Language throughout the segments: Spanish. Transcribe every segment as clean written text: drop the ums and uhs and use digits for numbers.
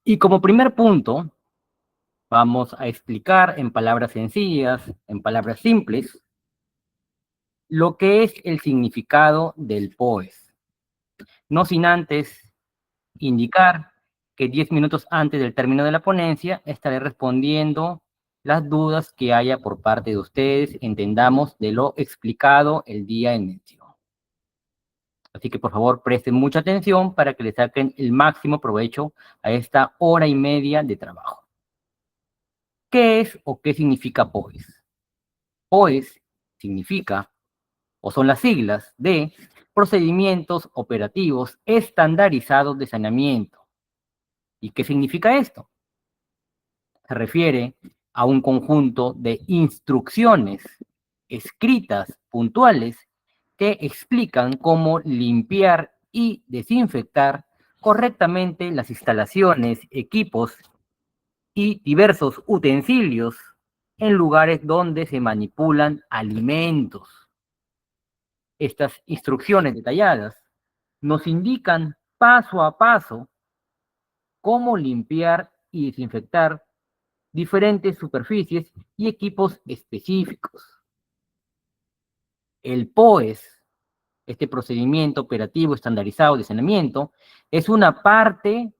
Y como primer punto, vamos a explicar en palabras sencillas, en palabras simples, lo que es el significado del POES. No sin antes indicar que 10 minutos antes del término de la ponencia estaré respondiendo las dudas que haya por parte de ustedes, entendamos de lo explicado el día en mención. Así que por favor presten mucha atención para que le saquen el máximo provecho a esta hora y media de trabajo. ¿Qué es o qué significa POES? POES significa, o son las siglas de Procedimientos Operativos Estandarizados de Saneamiento. ¿Y qué significa esto? Se refiere a un conjunto de instrucciones escritas puntuales que explican cómo limpiar y desinfectar correctamente las instalaciones, equipos y diversos utensilios en lugares donde se manipulan alimentos. Estas instrucciones detalladas nos indican paso a paso cómo limpiar y desinfectar diferentes superficies y equipos específicos. El POES, este procedimiento operativo estandarizado de saneamiento, es una parte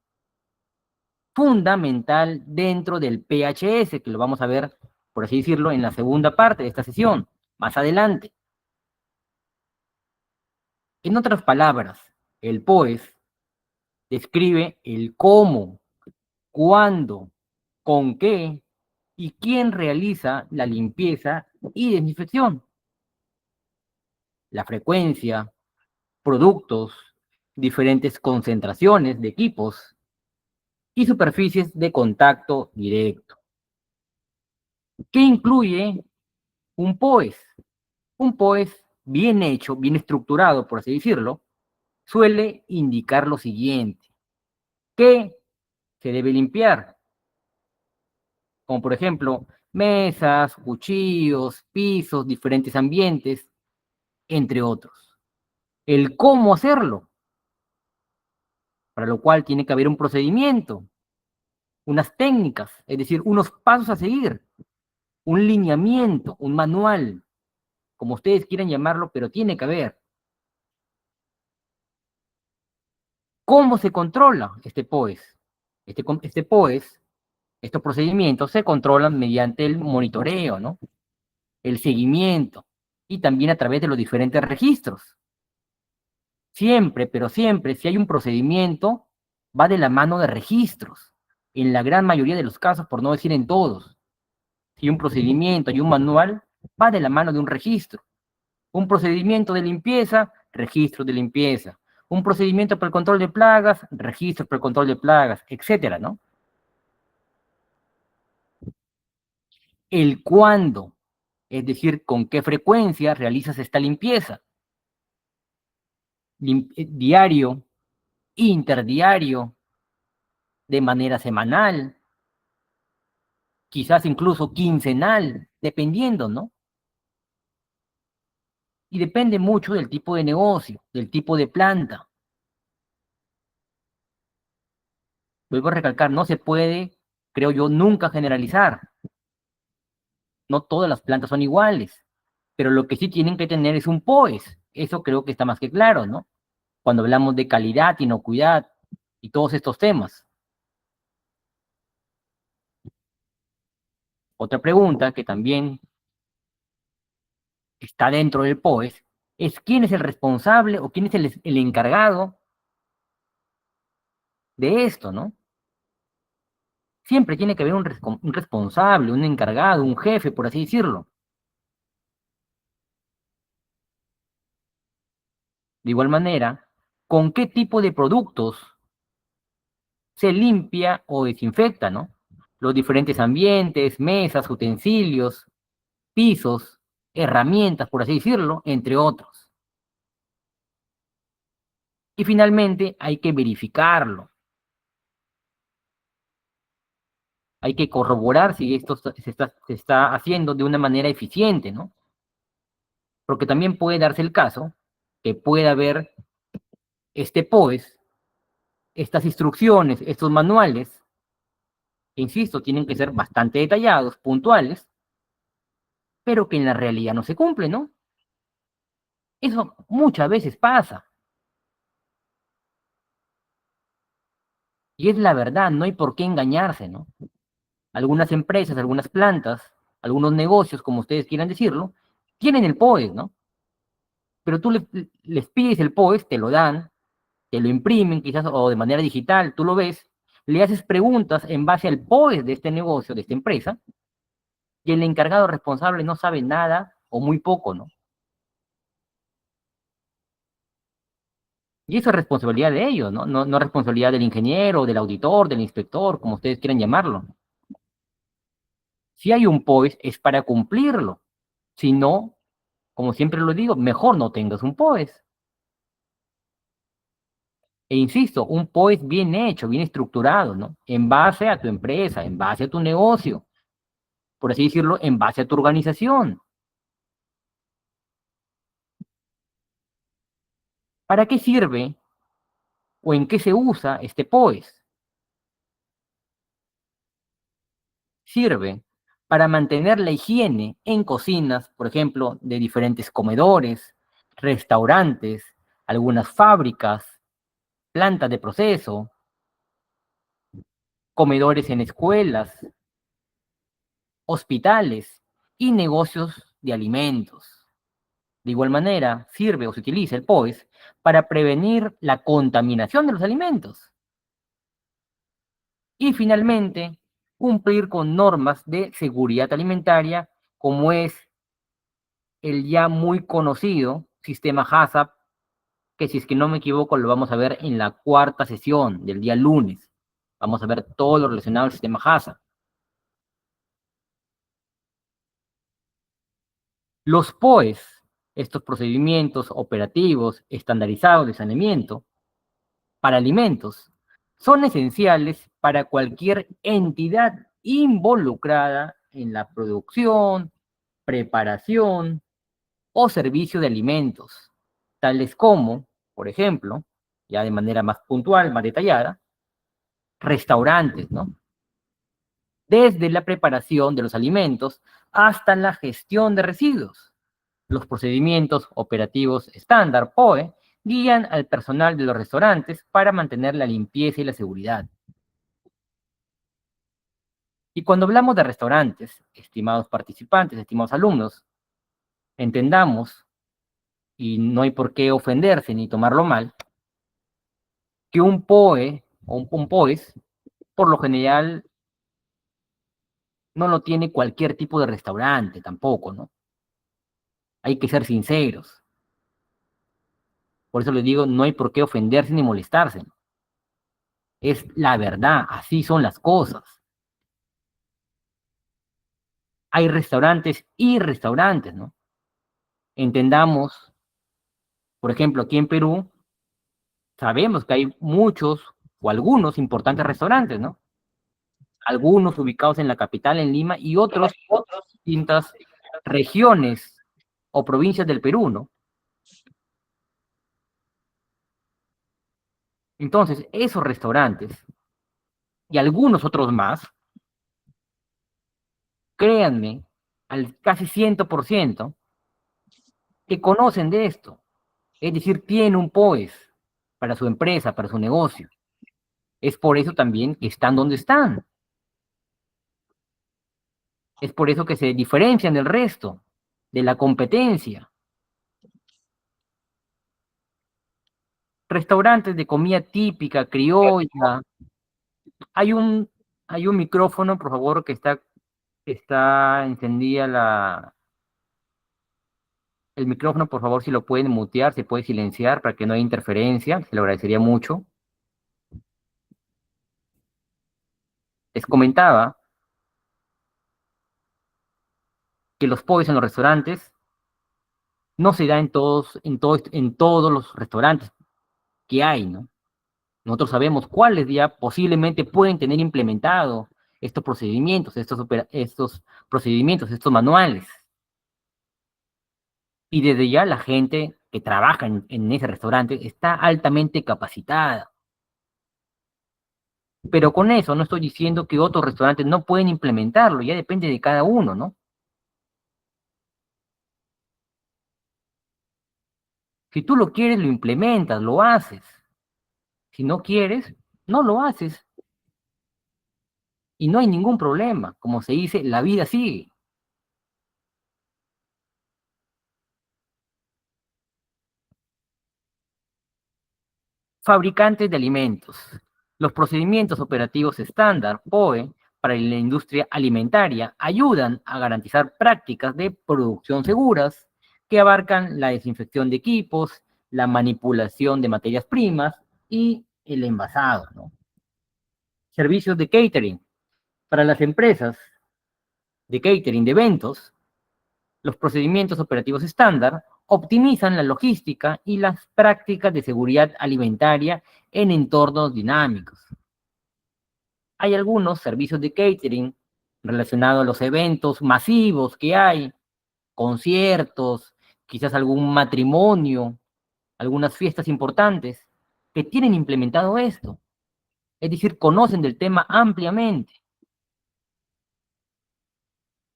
fundamental dentro del PHS, que lo vamos a ver, por así decirlo, en la segunda parte de esta sesión, más adelante. En otras palabras, el POES describe el cómo, cuándo, con qué y quién realiza la limpieza y desinfección, la frecuencia, productos, diferentes concentraciones de equipos y superficies de contacto directo. ¿Qué incluye un POES? Un POES bien hecho, bien estructurado, por así decirlo, suele indicar lo siguiente. ¿Qué se debe limpiar? Como por ejemplo, mesas, cuchillos, pisos, diferentes ambientes, entre otros. El cómo hacerlo, para lo cual tiene que haber un procedimiento, unas técnicas, es decir, unos pasos a seguir, un lineamiento, un manual, como ustedes quieran llamarlo, pero tiene que haber. ¿Cómo se controla este POES? Este POES, estos procedimientos se controlan mediante el monitoreo, ¿no? El seguimiento y también a través de los diferentes registros. Siempre, pero siempre, si hay un procedimiento, va de la mano de registros. En la gran mayoría de los casos, por no decir en todos. Si un procedimiento y un manual, va de la mano de un registro. Un procedimiento de limpieza, registro de limpieza. Un procedimiento para el control de plagas, registro para el control de plagas, etcétera, ¿no? El cuándo, es decir, con qué frecuencia realizas esta limpieza. Diario, interdiario, de manera semanal, quizás incluso quincenal, dependiendo, ¿no? Y depende mucho del tipo de negocio, del tipo de planta. Vuelvo a recalcar, no se puede, creo yo, nunca generalizar. No todas las plantas son iguales, pero lo que sí tienen que tener es un POES. Eso creo que está más que claro, ¿no? Cuando hablamos de calidad, inocuidad y todos estos temas. Otra pregunta que también está dentro del POES es quién es el responsable o quién es el encargado de esto, ¿no? Siempre tiene que haber un responsable, un encargado, un jefe, por así decirlo. De igual manera, ¿con qué tipo de productos se limpia o desinfecta, ¿no? Los diferentes ambientes, mesas, utensilios, pisos, herramientas, por así decirlo, entre otros. Y finalmente hay que verificarlo, hay que corroborar si esto se está haciendo de una manera eficiente, ¿no? Porque también puede darse el caso que pueda haber este POES, estas instrucciones, estos manuales, Insisto, tienen que ser bastante detallados, puntuales, pero que en la realidad no se cumplen, ¿no? Eso muchas veces pasa. Y es la verdad, no hay por qué engañarse, ¿no? Algunas empresas, algunas plantas, algunos negocios, como ustedes quieran decirlo, tienen el POES, ¿no? Pero tú les pides el POES, te lo dan, te lo imprimen quizás o de manera digital, tú lo ves, le haces preguntas en base al POES de este negocio, de esta empresa, y el encargado responsable no sabe nada o muy poco, ¿no? Y eso es responsabilidad de ellos, ¿no? No, no responsabilidad del ingeniero, del auditor, del inspector, como ustedes quieran llamarlo. Si hay un POES es para cumplirlo. Si no, como siempre lo digo, mejor no tengas un POES. E insisto, un POES bien hecho, bien estructurado, ¿no? En base a tu empresa, en base a tu negocio, por así decirlo, en base a tu organización. ¿Para qué sirve o en qué se usa este POES? Sirve para mantener la higiene en cocinas, por ejemplo, de diferentes comedores, restaurantes, algunas fábricas, plantas de proceso, comedores en escuelas, hospitales y negocios de alimentos. De igual manera, sirve o se utiliza el POES para prevenir la contaminación de los alimentos. Y finalmente, cumplir con normas de seguridad alimentaria, como es el ya muy conocido sistema HACCP, que si es que no me equivoco lo vamos a ver en la cuarta sesión del día lunes. Vamos a ver todo lo relacionado al sistema HACCP. Los POES, estos procedimientos operativos estandarizados de saneamiento para alimentos, son esenciales para cualquier entidad involucrada en la producción, preparación o servicio de alimentos, tales como, por ejemplo, ya de manera más puntual, más detallada, restaurantes, ¿no? Desde la preparación de los alimentos hasta la gestión de residuos. Los procedimientos operativos estándar POE guían al personal de los restaurantes para mantener la limpieza y la seguridad. Y cuando hablamos de restaurantes, estimados participantes, estimados alumnos, entendamos, y no hay por qué ofenderse ni tomarlo mal, que un POE o un POES, por lo general, no lo tiene cualquier tipo de restaurante tampoco, ¿no? Hay que ser sinceros. Por eso les digo, no hay por qué ofenderse ni molestarse. Es la verdad, así son las cosas. Hay restaurantes y restaurantes, ¿no? Entendamos, por ejemplo, aquí en Perú, sabemos que hay muchos o algunos importantes restaurantes, ¿no? Algunos ubicados en la capital, en Lima, y otros en distintas regiones o provincias del Perú, ¿no? Entonces, esos restaurantes y algunos otros más, créanme, al casi 100%, que conocen de esto. Es decir, tienen un POES para su empresa, para su negocio. Es por eso también que están donde están. Es por eso que se diferencian del resto, de la competencia. Restaurantes de comida típica, criolla. Hay un, hay un micrófono, por favor, que está encendida el micrófono, por favor, si lo pueden mutear, se puede silenciar para que no haya interferencia, se lo agradecería mucho. Les comentaba que los POEs en los restaurantes no se da en todos los restaurantes que hay, ¿no? Nosotros sabemos cuáles ya posiblemente pueden tener implementado estos procedimientos, estos procedimientos, estos manuales. Y desde ya la gente que trabaja en ese restaurante está altamente capacitada. Pero con eso no estoy diciendo que otros restaurantes no pueden implementarlo, ya depende de cada uno, ¿no? Si tú lo quieres, lo implementas, lo haces. Si no quieres, no lo haces. Y no hay ningún problema. Como se dice, la vida sigue. Fabricantes de alimentos. Los procedimientos operativos estándar, POE, para la industria alimentaria ayudan a garantizar prácticas de producción seguras que abarcan la desinfección de equipos, la manipulación de materias primas y el envasado, ¿no? Servicios de catering. Para las empresas de catering de eventos, los procedimientos operativos estándar optimizan la logística y las prácticas de seguridad alimentaria en entornos dinámicos. Hay algunos servicios de catering relacionados a los eventos masivos que hay, conciertos, quizás algún matrimonio, algunas fiestas importantes, que tienen implementado esto. Es decir, conocen del tema ampliamente.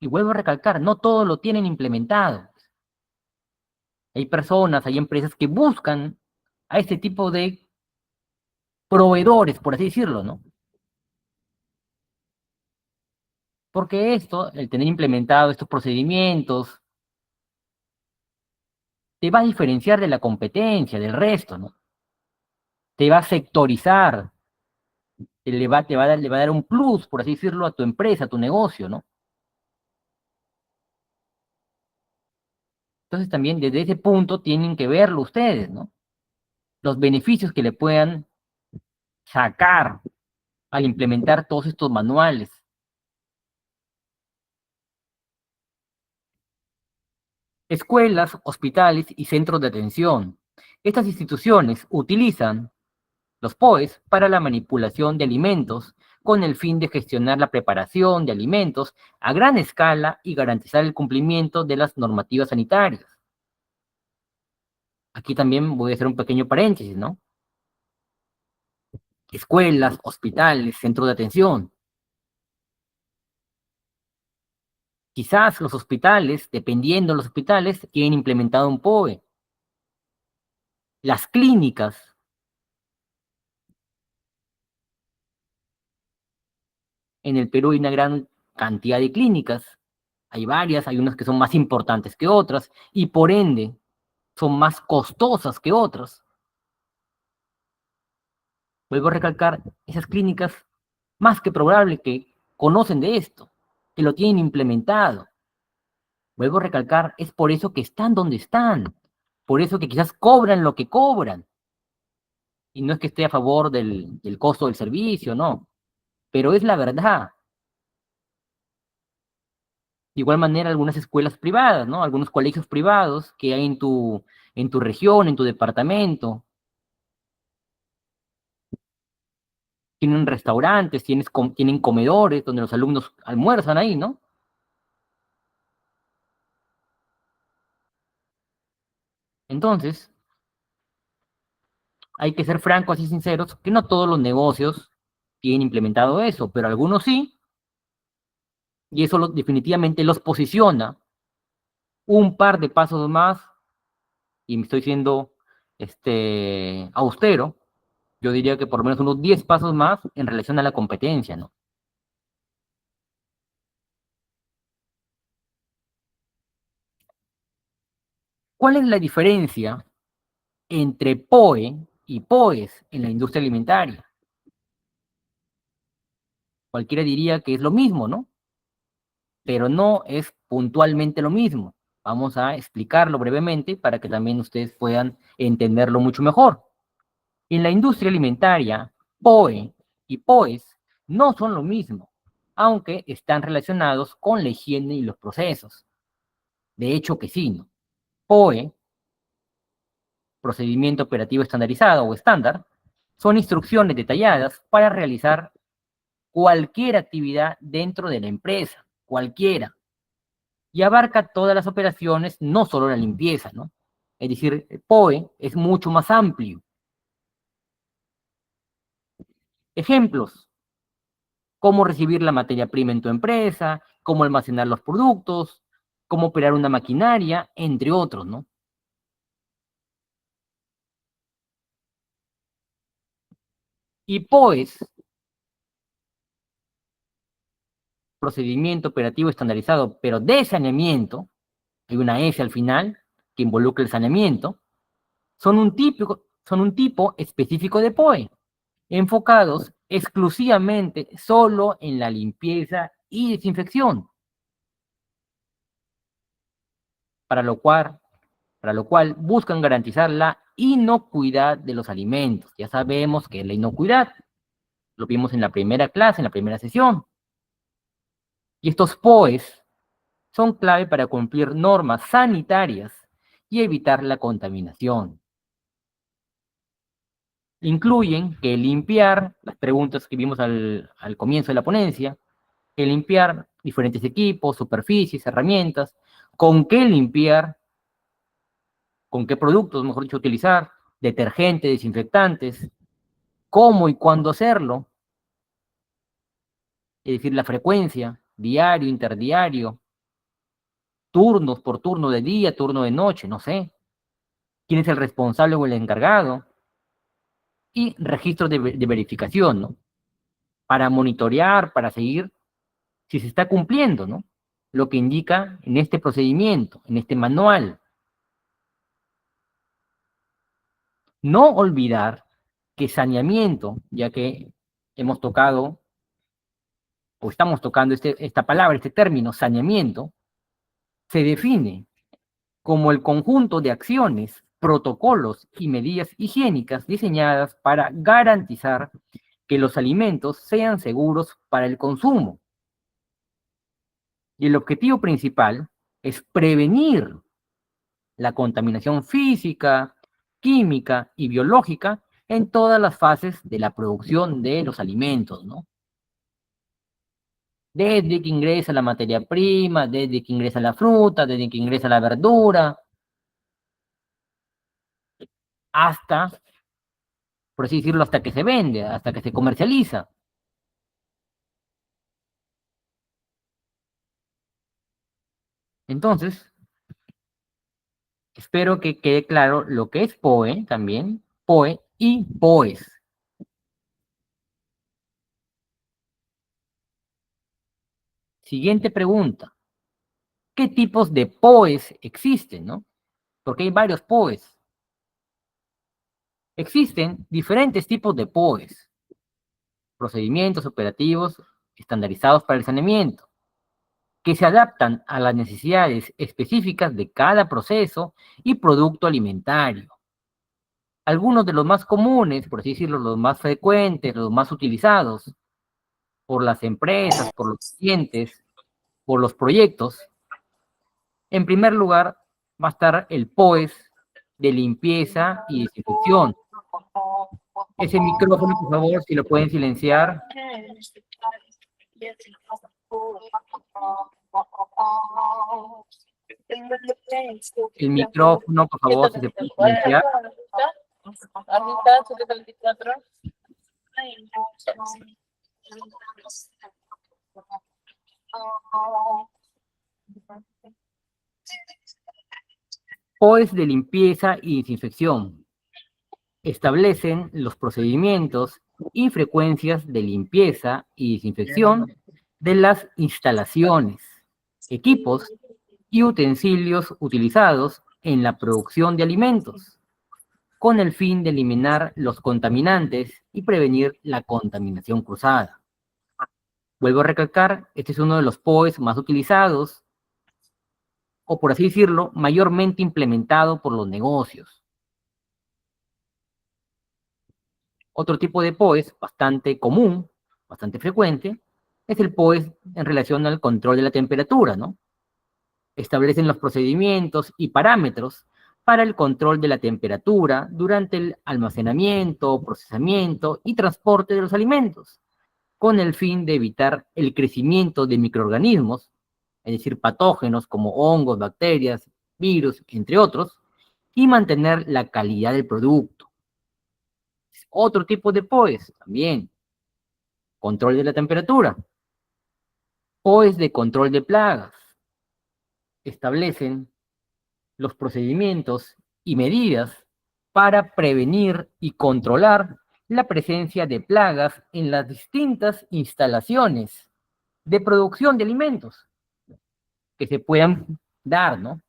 Y vuelvo a recalcar, no todos lo tienen implementado. Hay personas, hay empresas que buscan a este tipo de proveedores, por así decirlo, ¿no? Porque esto, el tener implementado estos procedimientos, te va a diferenciar de la competencia, del resto, ¿no? Te va a sectorizar, le va a dar un plus, por así decirlo, a tu empresa, a tu negocio, ¿no? Entonces también desde ese punto tienen que verlo ustedes, ¿no? Los beneficios que le puedan sacar al implementar todos estos manuales. Escuelas, hospitales y centros de atención. Estas instituciones utilizan los POEs para la manipulación de alimentos con el fin de gestionar la preparación de alimentos a gran escala y garantizar el cumplimiento de las normativas sanitarias. Aquí también voy a hacer un pequeño paréntesis, ¿no? Escuelas, hospitales, centros de atención. Quizás los hospitales, dependiendo de los hospitales, tienen implementado un POE. Las clínicas, en el Perú hay una gran cantidad de clínicas. Hay varias, hay unas que son más importantes que otras y por ende son más costosas que otras. Vuelvo a recalcar, esas clínicas, más que probable que conocen de esto, que lo tienen implementado. Vuelvo a recalcar, es por eso que están donde están, por eso que quizás cobran lo que cobran. Y no es que esté a favor del costo del servicio, no, pero es la verdad. De igual manera, algunas escuelas privadas, ¿no? Algunos colegios privados que hay en tu región, en tu departamento, tienen restaurantes, tienen comedores donde los alumnos almuerzan ahí, ¿no? Entonces, hay que ser francos y sinceros que no todos los negocios tienen implementado eso, pero algunos sí, y eso definitivamente los posiciona un par de pasos más, y me estoy siendo austero, yo diría que por lo menos unos 10 pasos más en relación a la competencia, ¿no? ¿Cuál es la diferencia entre POE y POES en la industria alimentaria? Cualquiera diría que es lo mismo, ¿no? Pero no es puntualmente lo mismo. Vamos a explicarlo brevemente para que también ustedes puedan entenderlo mucho mejor. En la industria alimentaria, POE y POES no son lo mismo, aunque están relacionados con la higiene y los procesos. De hecho que sí, ¿no? POE, procedimiento operativo estandarizado o estándar, son instrucciones detalladas para realizar cualquier actividad dentro de la empresa, cualquiera, y abarca todas las operaciones, no solo la limpieza, ¿no? Es decir, el POE es mucho más amplio. Ejemplos. cómo recibir la materia prima en tu empresa, cómo almacenar los productos, cómo operar una maquinaria, entre otros, ¿no? Y POES, procedimiento operativo estandarizado, pero de saneamiento, hay una S al final que involucra el saneamiento, son un tipo específico de POE, enfocados exclusivamente solo en la limpieza y desinfección, para lo cual, para lo cual buscan garantizar la inocuidad de los alimentos. Ya sabemos que es la inocuidad, lo vimos en la primera clase, en la primera sesión. Y estos POEs son clave para cumplir normas sanitarias y evitar la contaminación. Incluyen que limpiar, las preguntas que vimos al comienzo de la ponencia, que limpiar diferentes equipos, superficies, herramientas, con qué limpiar, con qué productos, mejor dicho, utilizar, detergentes, desinfectantes, cómo y cuándo hacerlo, es decir, la frecuencia, diario, interdiario, turnos por turno de día, turno de noche, no sé, quién es el responsable o el encargado, y registros de verificación, ¿no? Para monitorear, para seguir si se está cumpliendo, ¿no? Lo que indica en este procedimiento, en este manual. No olvidar que saneamiento, ya que hemos tocado o estamos tocando esta palabra, este término, saneamiento, se define como el conjunto de acciones, protocolos y medidas higiénicas diseñadas para garantizar que los alimentos sean seguros para el consumo. Y el objetivo principal es prevenir la contaminación física, química y biológica en todas las fases de la producción de los alimentos, ¿no? Desde que ingresa la materia prima, desde que ingresa la fruta, desde que ingresa la verdura, hasta, por así decirlo, hasta que se vende, hasta que se comercializa. Entonces, espero que quede claro lo que es POE también, POE y POES. Siguiente pregunta. ¿Qué tipos de POEs existen, no? Porque hay varios POEs. Existen diferentes tipos de POEs, procedimientos operativos estandarizados para el saneamiento, que se adaptan a las necesidades específicas de cada proceso y producto alimentario. Algunos de los más comunes, por así decirlo, los más frecuentes, los más utilizados por las empresas, por los clientes, por los proyectos. En primer lugar, va a estar el POES de limpieza y desinfección. Ese micrófono, por favor, si lo pueden silenciar. El micrófono, por favor, si se puede silenciar. POES de limpieza y desinfección. Establecen los procedimientos y frecuencias de limpieza y desinfección de las instalaciones, equipos y utensilios utilizados en la producción de alimentos, con el fin de eliminar los contaminantes y prevenir la contaminación cruzada. Vuelvo a recalcar, este es uno de los POEs más utilizados, o por así decirlo, mayormente implementado por los negocios. Otro tipo de POEs bastante común, bastante frecuente, es el POEs en relación al control de la temperatura, ¿no? Establecen los procedimientos y parámetros para el control de la temperatura durante el almacenamiento, procesamiento y transporte de los alimentos, con el fin de evitar el crecimiento de microorganismos, es decir, patógenos como hongos, bacterias, virus, entre otros, y mantener la calidad del producto. Otro tipo de POEs también control de la temperatura. POEs de control de plagas. Establecen los procedimientos y medidas para prevenir y controlar la presencia de plagas en las distintas instalaciones de producción de alimentos que se puedan dar, ¿no?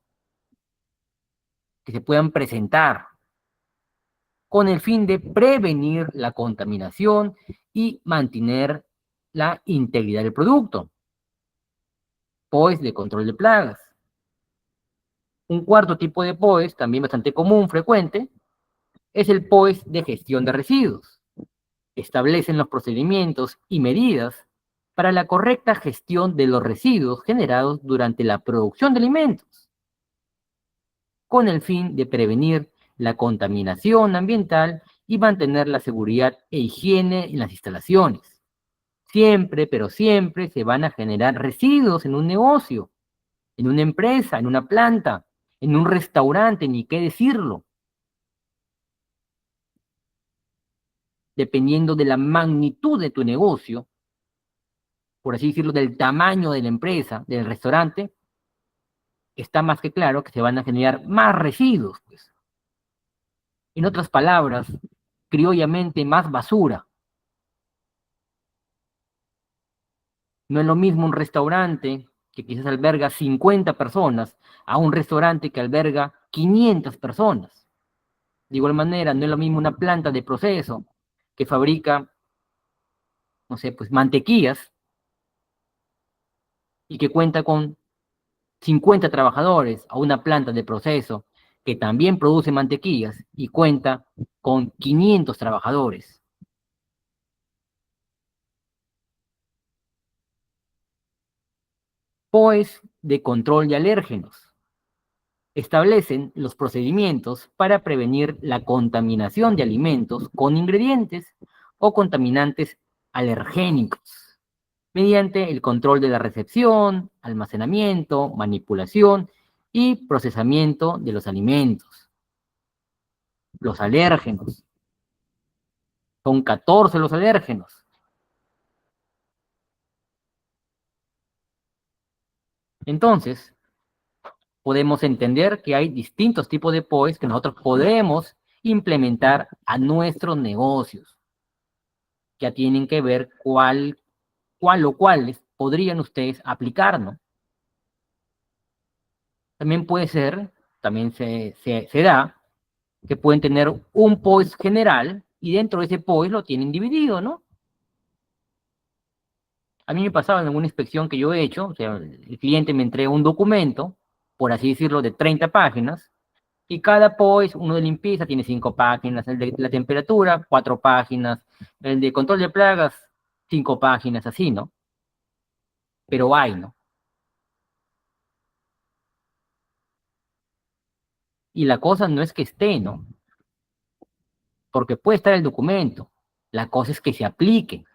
Que se puedan presentar con el fin de prevenir la contaminación y mantener la integridad del producto. POEs de control de plagas. Un cuarto tipo de POEs, también bastante común, frecuente, es el POEs de gestión de residuos. Establecen los procedimientos y medidas para la correcta gestión de los residuos generados durante la producción de alimentos, con el fin de prevenir la contaminación ambiental y mantener la seguridad e higiene en las instalaciones. Siempre, pero siempre se van a generar residuos en un negocio, en una empresa, en una planta, en un restaurante, ni qué decirlo. Dependiendo de la magnitud de tu negocio, por así decirlo, del tamaño de la empresa, del restaurante, está más que claro que se van a generar más residuos, pues. En otras palabras, criollamente, más basura. No es lo mismo un restaurante que quizás alberga 50 personas a un restaurante que alberga 500 personas. De igual manera, no es lo mismo una planta de proceso que fabrica, no sé, pues mantequillas y que cuenta con 50 trabajadores a una planta de proceso que también produce mantequillas y cuenta con 500 trabajadores. POEs de control de alérgenos. Establecen los procedimientos para prevenir la contaminación de alimentos con ingredientes o contaminantes alergénicos, mediante el control de la recepción, almacenamiento, manipulación y procesamiento de los alimentos. Los alérgenos. Son 14 los alérgenos. Entonces, podemos entender que hay distintos tipos de POEs que nosotros podemos implementar a nuestros negocios. Ya tienen que ver cuál o cuáles podrían ustedes aplicar, ¿no? También puede ser, también se da, que pueden tener un POEs general y dentro de ese POEs lo tienen dividido, ¿no? A mí me pasaba en alguna inspección que yo he hecho, o sea, el cliente me entrega un documento, por así decirlo, de 30 páginas, y cada POEs, uno de limpieza tiene 5 páginas, el de la temperatura, 4 páginas, el de control de plagas, 5 páginas, así, ¿no? Pero hay, ¿no? Y la cosa no es que esté, ¿no? Porque puede estar el documento. La cosa es que se aplique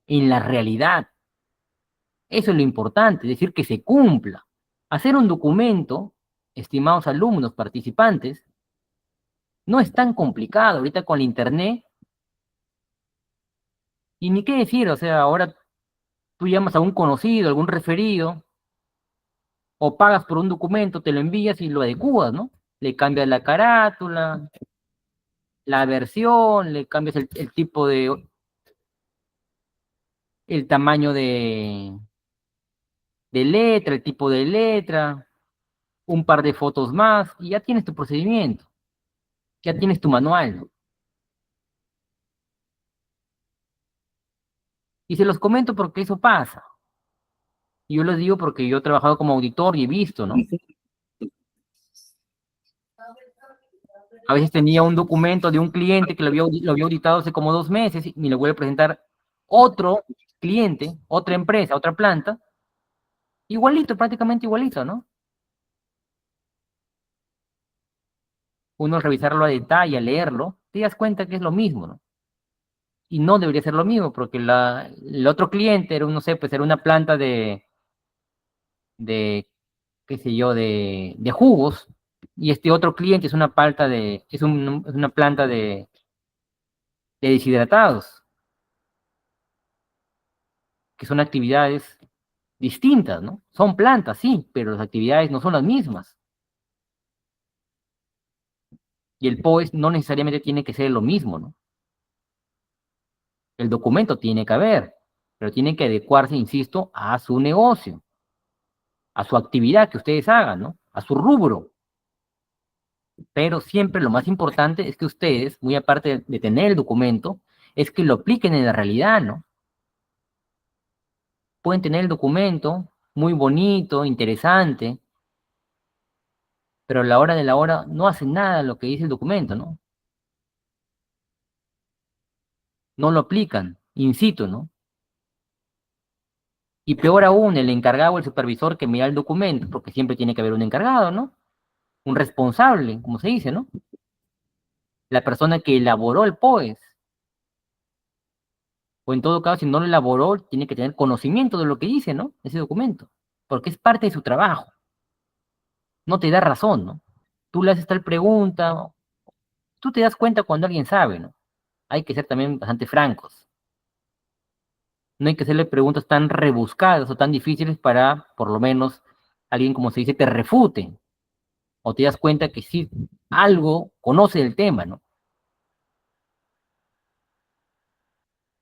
en la realidad. Eso es lo importante, es decir, que se cumpla. Hacer un documento, estimados alumnos participantes, no es tan complicado ahorita con la internet. Y ni qué decir, o sea, ahora tú llamas a un conocido, algún referido, o pagas por un documento, te lo envías y lo adecuas, ¿no? Le cambias la carátula, la versión, le cambias el tipo de, el tamaño de letra, el tipo de letra, un par de fotos más, y ya tienes tu procedimiento, ya tienes tu manual, ¿no? Y se los comento porque eso pasa. Y yo les digo porque yo he trabajado como auditor y he visto, ¿no? A veces tenía un documento de un cliente que lo había auditado hace como 2 meses y me lo vuelve a presentar otro cliente, otra empresa, otra planta, igualito, prácticamente igualito, ¿no? Uno al revisarlo a detalle, a leerlo, te das cuenta que es lo mismo, ¿no? Y no debería ser lo mismo, porque el otro cliente era, no sé, pues era una planta de qué sé yo, de jugos, y este otro cliente es una planta es una planta de deshidratados. que son actividades distintas, ¿no? Son plantas, sí, pero las actividades no son las mismas. Y el POES no necesariamente tiene que ser lo mismo, ¿no? El documento tiene que haber, pero tiene que adecuarse, insisto, a su negocio, a su actividad que ustedes hagan, ¿no? A su rubro. Pero siempre lo más importante es que ustedes, muy aparte de tener el documento, es que lo apliquen en la realidad, ¿no? Pueden tener el documento muy bonito, interesante, pero a la hora de la hora no hacen nada de lo que dice el documento, ¿no? No lo aplican, in situ, ¿no? Y peor aún, el encargado, el supervisor que mira el documento, porque siempre tiene que haber un encargado, ¿no? Un responsable, como se dice, ¿no? La persona que elaboró el POES, o en todo caso, si no lo elaboró, tiene que tener conocimiento de lo que dice, ¿no? Ese documento, porque es parte de su trabajo, no te da razón, ¿no? Tú le haces tal pregunta, tú te das cuenta cuando alguien sabe, ¿no? Hay que ser también bastante francos. No hay que hacerle preguntas tan rebuscadas o tan difíciles para, por lo menos, alguien, como se dice, te refute, o te das cuenta que sí, algo conoce del tema, ¿no?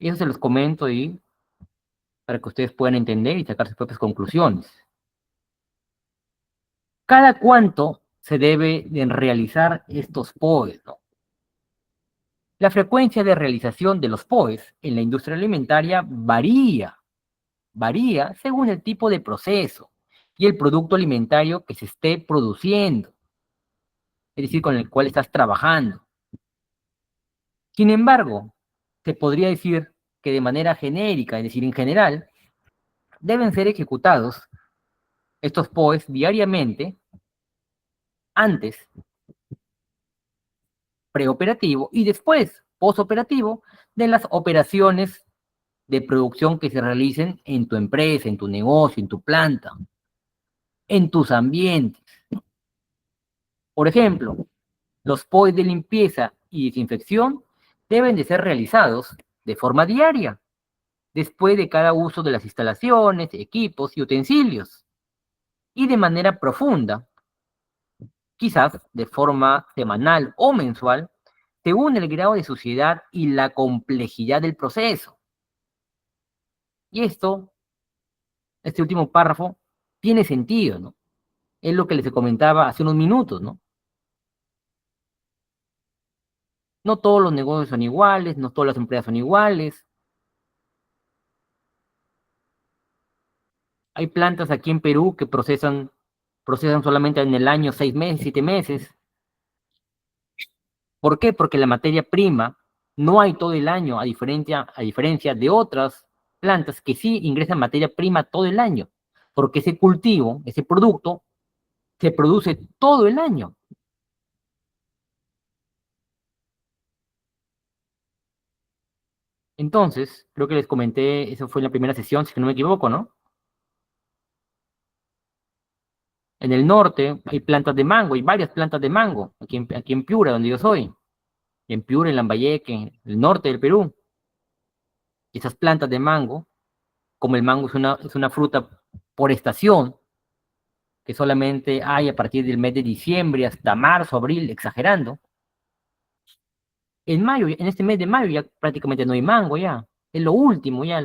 Y eso se los comento y para que ustedes puedan entender y sacar sus propias conclusiones. ¿Cada cuánto se debe de realizar estos POEs, ¿no? La frecuencia de realización de los POEs en la industria alimentaria varía según el tipo de proceso y el producto alimentario que se esté produciendo, es decir, con el cual estás trabajando. Sin embargo, se podría decir que de manera genérica, es decir, en general, deben ser ejecutados estos POEs diariamente antes preoperativo y después postoperativo de las operaciones de producción que se realicen en tu empresa, en tu negocio, en tu planta, en tus ambientes. Por ejemplo, los POEs de limpieza y desinfección deben de ser realizados de forma diaria, después de cada uso de las instalaciones, equipos y utensilios, y de manera profunda, quizás de forma semanal o mensual, según el grado de suciedad y la complejidad del proceso. Y este último párrafo, tiene sentido, ¿no? Es lo que les comentaba hace unos minutos, ¿no? No todos los negocios son iguales, no todas las empresas son iguales. Hay plantas aquí en Perú que procesan solamente en el año 6 meses, 7 meses. ¿Por qué? Porque la materia prima no hay todo el año, a diferencia de otras plantas que sí ingresan materia prima todo el año, porque ese cultivo, ese producto, se produce todo el año. Entonces, creo que les comenté, eso fue en la primera sesión, si no me equivoco, ¿no? En el norte hay plantas de mango, hay varias plantas de mango, aquí en Piura, donde yo soy, en Piura, en Lambayeque, en el norte del Perú. Y esas plantas de mango, como el mango es una fruta por estación, que solamente hay a partir del mes de diciembre hasta marzo, abril, exagerando. En mayo, en este mes de mayo ya prácticamente no hay mango ya, es lo último ya.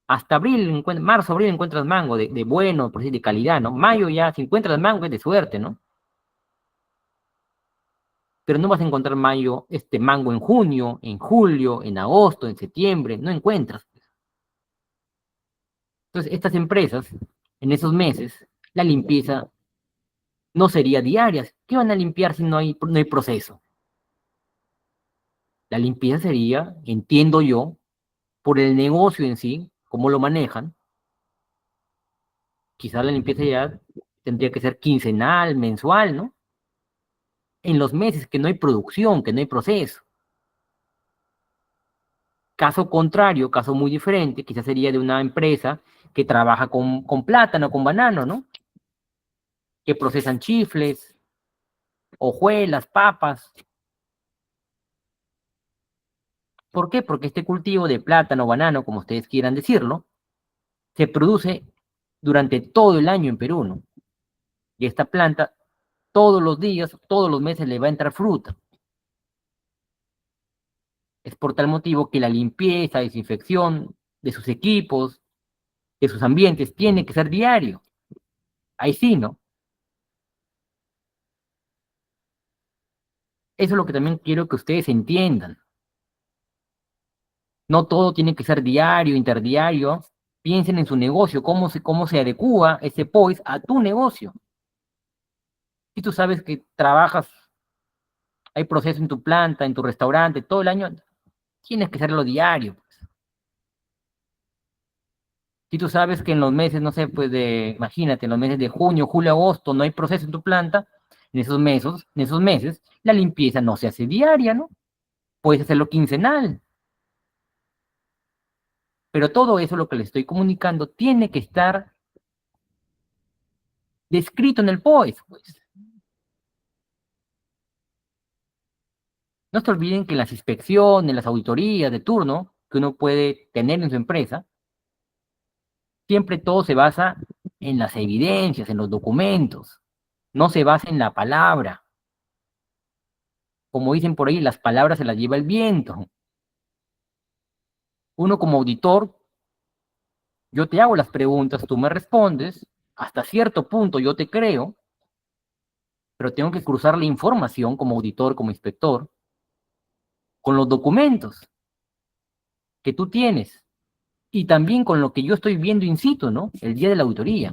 Hasta abril, marzo, abril encuentras mango de bueno, por decir, de calidad, ¿no? Mayo ya, si encuentras mango es de suerte, ¿no? Pero no vas a encontrar este mango en junio, en julio, en agosto, en septiembre, no encuentras. Entonces, estas empresas, en esos meses, la limpieza no sería diaria. ¿Qué van a limpiar si no hay proceso? La limpieza sería, entiendo yo, por el negocio en sí, cómo lo manejan. Quizás la limpieza ya tendría que ser quincenal, mensual, ¿no? En los meses que no hay producción, que no hay proceso. Caso contrario, caso muy diferente, quizás sería de una empresa que trabaja con plátano, con banano, ¿no? Que procesan chifles, hojuelas, papas. ¿Por qué? Porque este cultivo de plátano, banano, como ustedes quieran decirlo, se produce durante todo el año en Perú, ¿no? Y esta planta, todos los días, todos los meses le va a entrar fruta. Es por tal motivo que la limpieza, desinfección de sus equipos, de sus ambientes, tiene que ser diario. Ahí sí, ¿no? Eso es lo que también quiero que ustedes entiendan. No todo tiene que ser diario, interdiario. Piensen en su negocio, cómo se adecúa ese POIS a tu negocio. Si tú sabes que trabajas, hay proceso en tu planta, en tu restaurante, todo el año, tienes que hacerlo diario. Si tú sabes que en los meses, no sé, pues imagínate, en los meses de junio, julio, agosto, no hay proceso en tu planta, en esos meses, la limpieza no se hace diaria, ¿no? Puedes hacerlo quincenal, pero todo eso, lo que les estoy comunicando, tiene que estar descrito en el POES, pues. No se olviden que en las inspecciones, en las auditorías de turno que uno puede tener en su empresa, siempre todo se basa en las evidencias, en los documentos, no se basa en la palabra. Como dicen por ahí, las palabras se las lleva el viento. Uno como auditor, yo te hago las preguntas, tú me respondes, hasta cierto punto yo te creo, pero tengo que cruzar la información como auditor, como inspector, con los documentos que tú tienes y también con lo que yo estoy viendo in situ, ¿no? El día de la auditoría.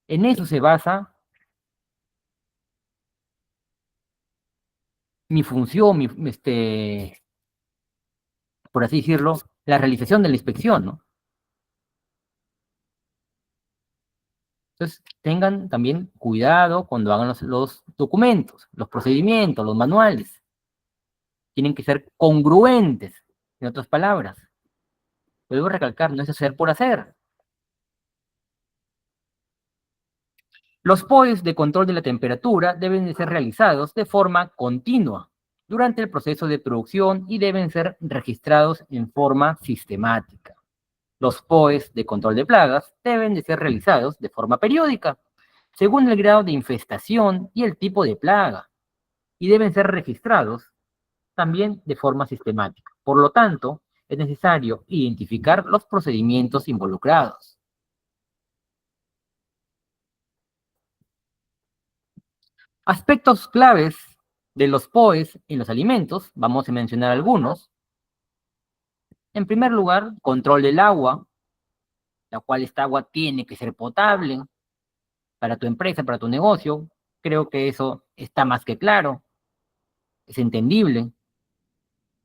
En eso se basa mi función, por así decirlo, la realización de la inspección, ¿no? Entonces, tengan también cuidado cuando hagan los documentos, los procedimientos, los manuales. Tienen que ser congruentes, en otras palabras. Vuelvo a recalcar, no es hacer por hacer. Los POEs de control de la temperatura deben de ser realizados de forma continua durante el proceso de producción y deben ser registrados en forma sistemática. Los POEs de control de plagas deben de ser realizados de forma periódica, según el grado de infestación y el tipo de plaga, y deben ser registrados también de forma sistemática. Por lo tanto, es necesario identificar los procedimientos involucrados. Aspectos claves de los POEs en los alimentos, vamos a mencionar algunos. En primer lugar, control del agua, la cual esta agua tiene que ser potable para tu empresa, para tu negocio. Creo que eso está más que claro, es entendible.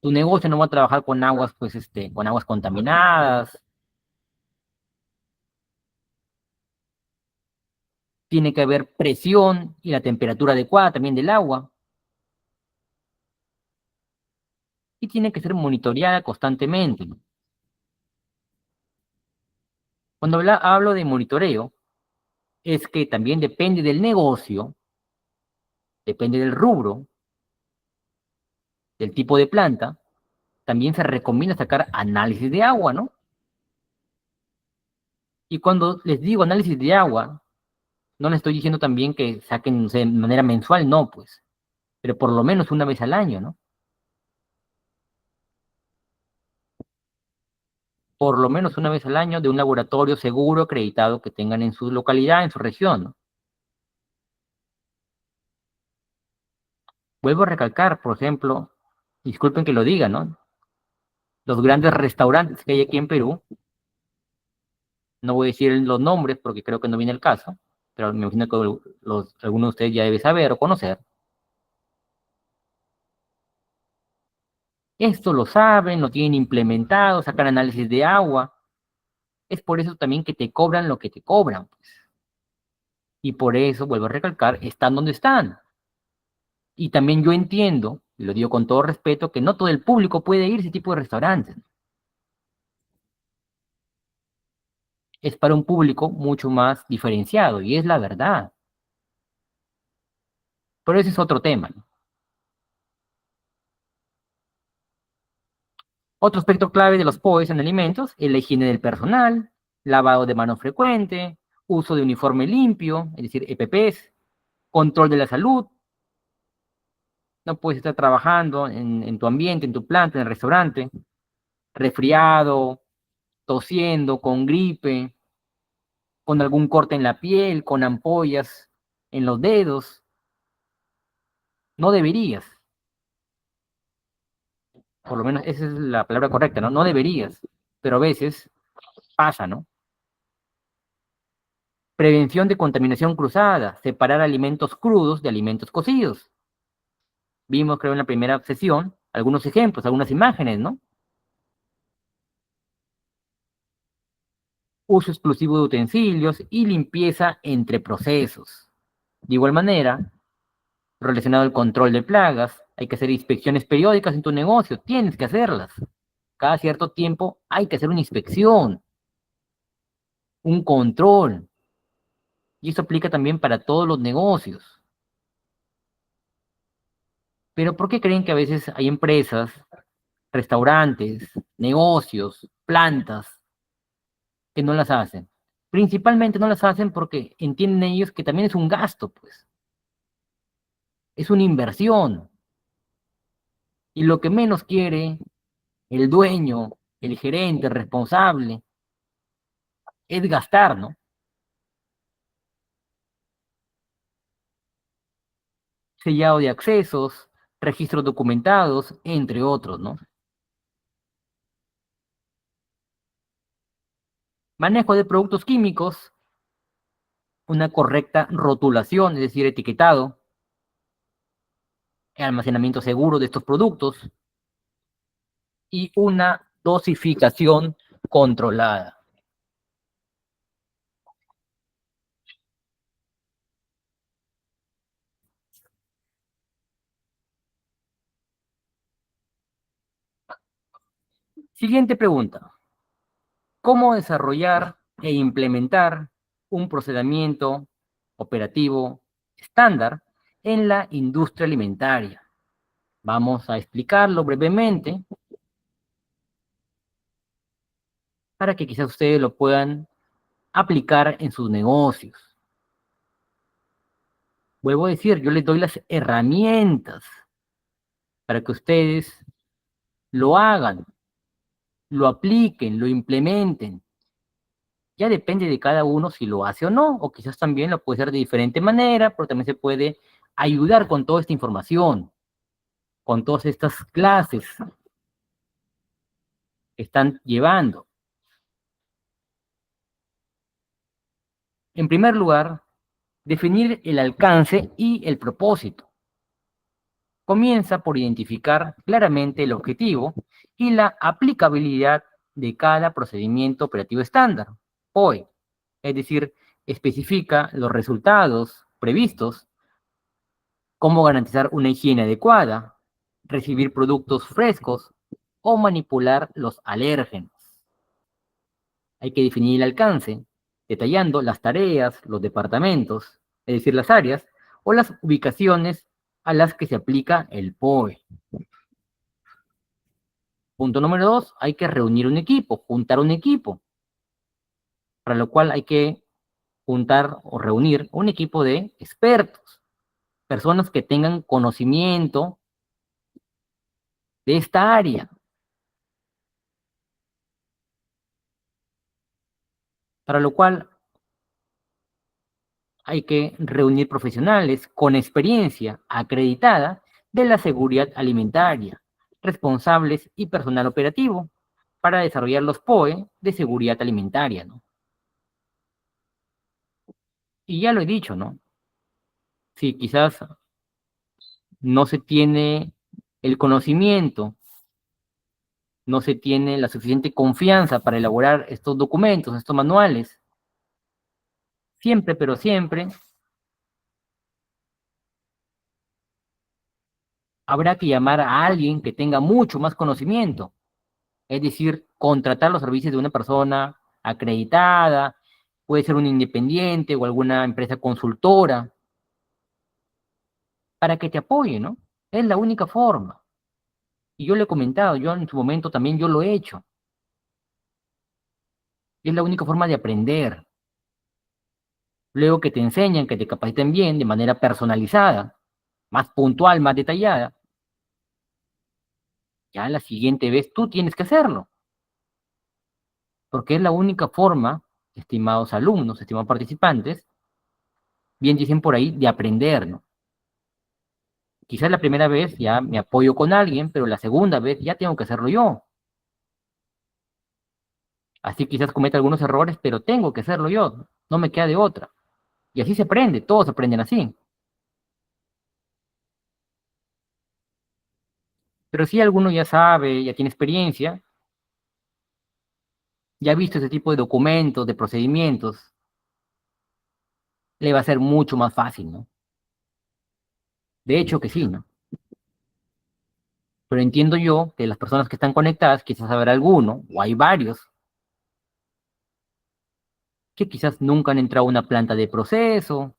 Tu negocio no va a trabajar con aguas, pues, con aguas contaminadas. Tiene que haber presión y la temperatura adecuada también del agua. Y tiene que ser monitoreada constantemente. Cuando hablo de monitoreo, es que también depende del negocio, depende del rubro, del tipo de planta, también se recomienda sacar análisis de agua, ¿no? Y cuando les digo análisis de agua, no les estoy diciendo también que saquen, no sé, de manera mensual, no, pues, pero por lo menos una vez al año, ¿no? Por lo menos una vez al año de un laboratorio seguro, acreditado que tengan en su localidad, en su región, ¿no? Vuelvo a recalcar, por ejemplo, disculpen que lo diga, ¿no? Los grandes restaurantes que hay aquí en Perú, no voy a decir los nombres porque creo que no viene el caso, pero me imagino que algunos de ustedes ya debe saber o conocer. Esto lo saben, lo tienen implementado, sacan análisis de agua. Es por eso también que te cobran lo que te cobran, pues. Y por eso, vuelvo a recalcar, están donde están. Y también yo entiendo, y lo digo con todo respeto, que no todo el público puede ir a ese tipo de restaurantes. Es para un público mucho más diferenciado, y es la verdad. Pero ese es otro tema, ¿no? Otro aspecto clave de los POEs en alimentos es la higiene del personal, lavado de mano frecuente, uso de uniforme limpio, es decir, EPPs, control de la salud. No puedes estar trabajando en tu ambiente, en tu planta, en el restaurante, resfriado, tosiendo, con gripe, con algún corte en la piel, con ampollas en los dedos. No deberías, por lo menos esa es la palabra correcta, ¿no? No deberías, pero a veces pasa, ¿no? Prevención de contaminación cruzada, separar alimentos crudos de alimentos cocidos. Vimos, creo, en la primera sesión algunos ejemplos, algunas imágenes, ¿no? Uso exclusivo de utensilios y limpieza entre procesos. De igual manera, relacionado al control de plagas, hay que hacer inspecciones periódicas en tu negocio, tienes que hacerlas. Cada cierto tiempo hay que hacer una inspección, un control, y eso aplica también para todos los negocios. Pero ¿por qué creen que a veces hay empresas, restaurantes, negocios, plantas que no las hacen? Principalmente no las hacen porque entienden ellos que también es un gasto, pues, es una inversión. Y lo que menos quiere el dueño, el gerente, el responsable, es gastar, ¿no? Sellado de accesos, registros documentados, entre otros, ¿no? Manejo de productos químicos, una correcta rotulación, es decir, etiquetado, almacenamiento seguro de estos productos y una dosificación controlada. Siguiente pregunta. ¿Cómo desarrollar e implementar un procedimiento operativo estándar en la industria alimentaria? Vamos a explicarlo brevemente para que quizás ustedes lo puedan aplicar en sus negocios. Vuelvo a decir, yo les doy las herramientas para que ustedes lo hagan, lo apliquen, lo implementen. Ya depende de cada uno si lo hace o no, o quizás también lo puede hacer de diferente manera, pero también se puede ayudar con toda esta información, con todas estas clases que están llevando. En primer lugar, definir el alcance y el propósito. Comienza por identificar claramente el objetivo y la aplicabilidad de cada procedimiento operativo estándar, POE, es decir, especifica los resultados previstos, cómo garantizar una higiene adecuada, recibir productos frescos o manipular los alérgenos. Hay que definir el alcance, detallando las tareas, los departamentos, es decir, las áreas o las ubicaciones a las que se aplica el POE. Punto número 2, hay que reunir un equipo, juntar un equipo, para lo cual hay que juntar o reunir un equipo de expertos, personas que tengan conocimiento de esta área, para lo cual hay que reunir profesionales con experiencia acreditada de la seguridad alimentaria, responsables y personal operativo para desarrollar los POE de seguridad alimentaria, ¿no? Y ya lo he dicho, ¿no? Si quizás no se tiene el conocimiento, no se tiene la suficiente confianza para elaborar estos documentos, estos manuales, siempre, pero siempre, habrá que llamar a alguien que tenga mucho más conocimiento, es decir, contratar los servicios de una persona acreditada, puede ser un independiente o alguna empresa consultora, para que te apoye, ¿no? Es la única forma. Y yo le he comentado, yo en su momento también yo lo he hecho. Es la única forma de aprender. Luego que te enseñan, que te capaciten bien, de manera personalizada, más puntual, más detallada, ya la siguiente vez tú tienes que hacerlo, porque es la única forma, estimados alumnos, estimados participantes, bien dicen por ahí, de aprender, ¿no? Quizás la primera vez ya me apoyo con alguien, pero la segunda vez ya tengo que hacerlo yo. Así quizás cometa algunos errores, pero tengo que hacerlo yo, no me queda de otra. Y así se aprende, todos aprenden así. Pero si alguno ya sabe, ya tiene experiencia, ya ha visto ese tipo de documentos, de procedimientos, le va a ser mucho más fácil, ¿no? De hecho que sí, ¿no? Pero entiendo yo que las personas que están conectadas, quizás habrá alguno, o hay varios, que quizás nunca han entrado a una planta de proceso,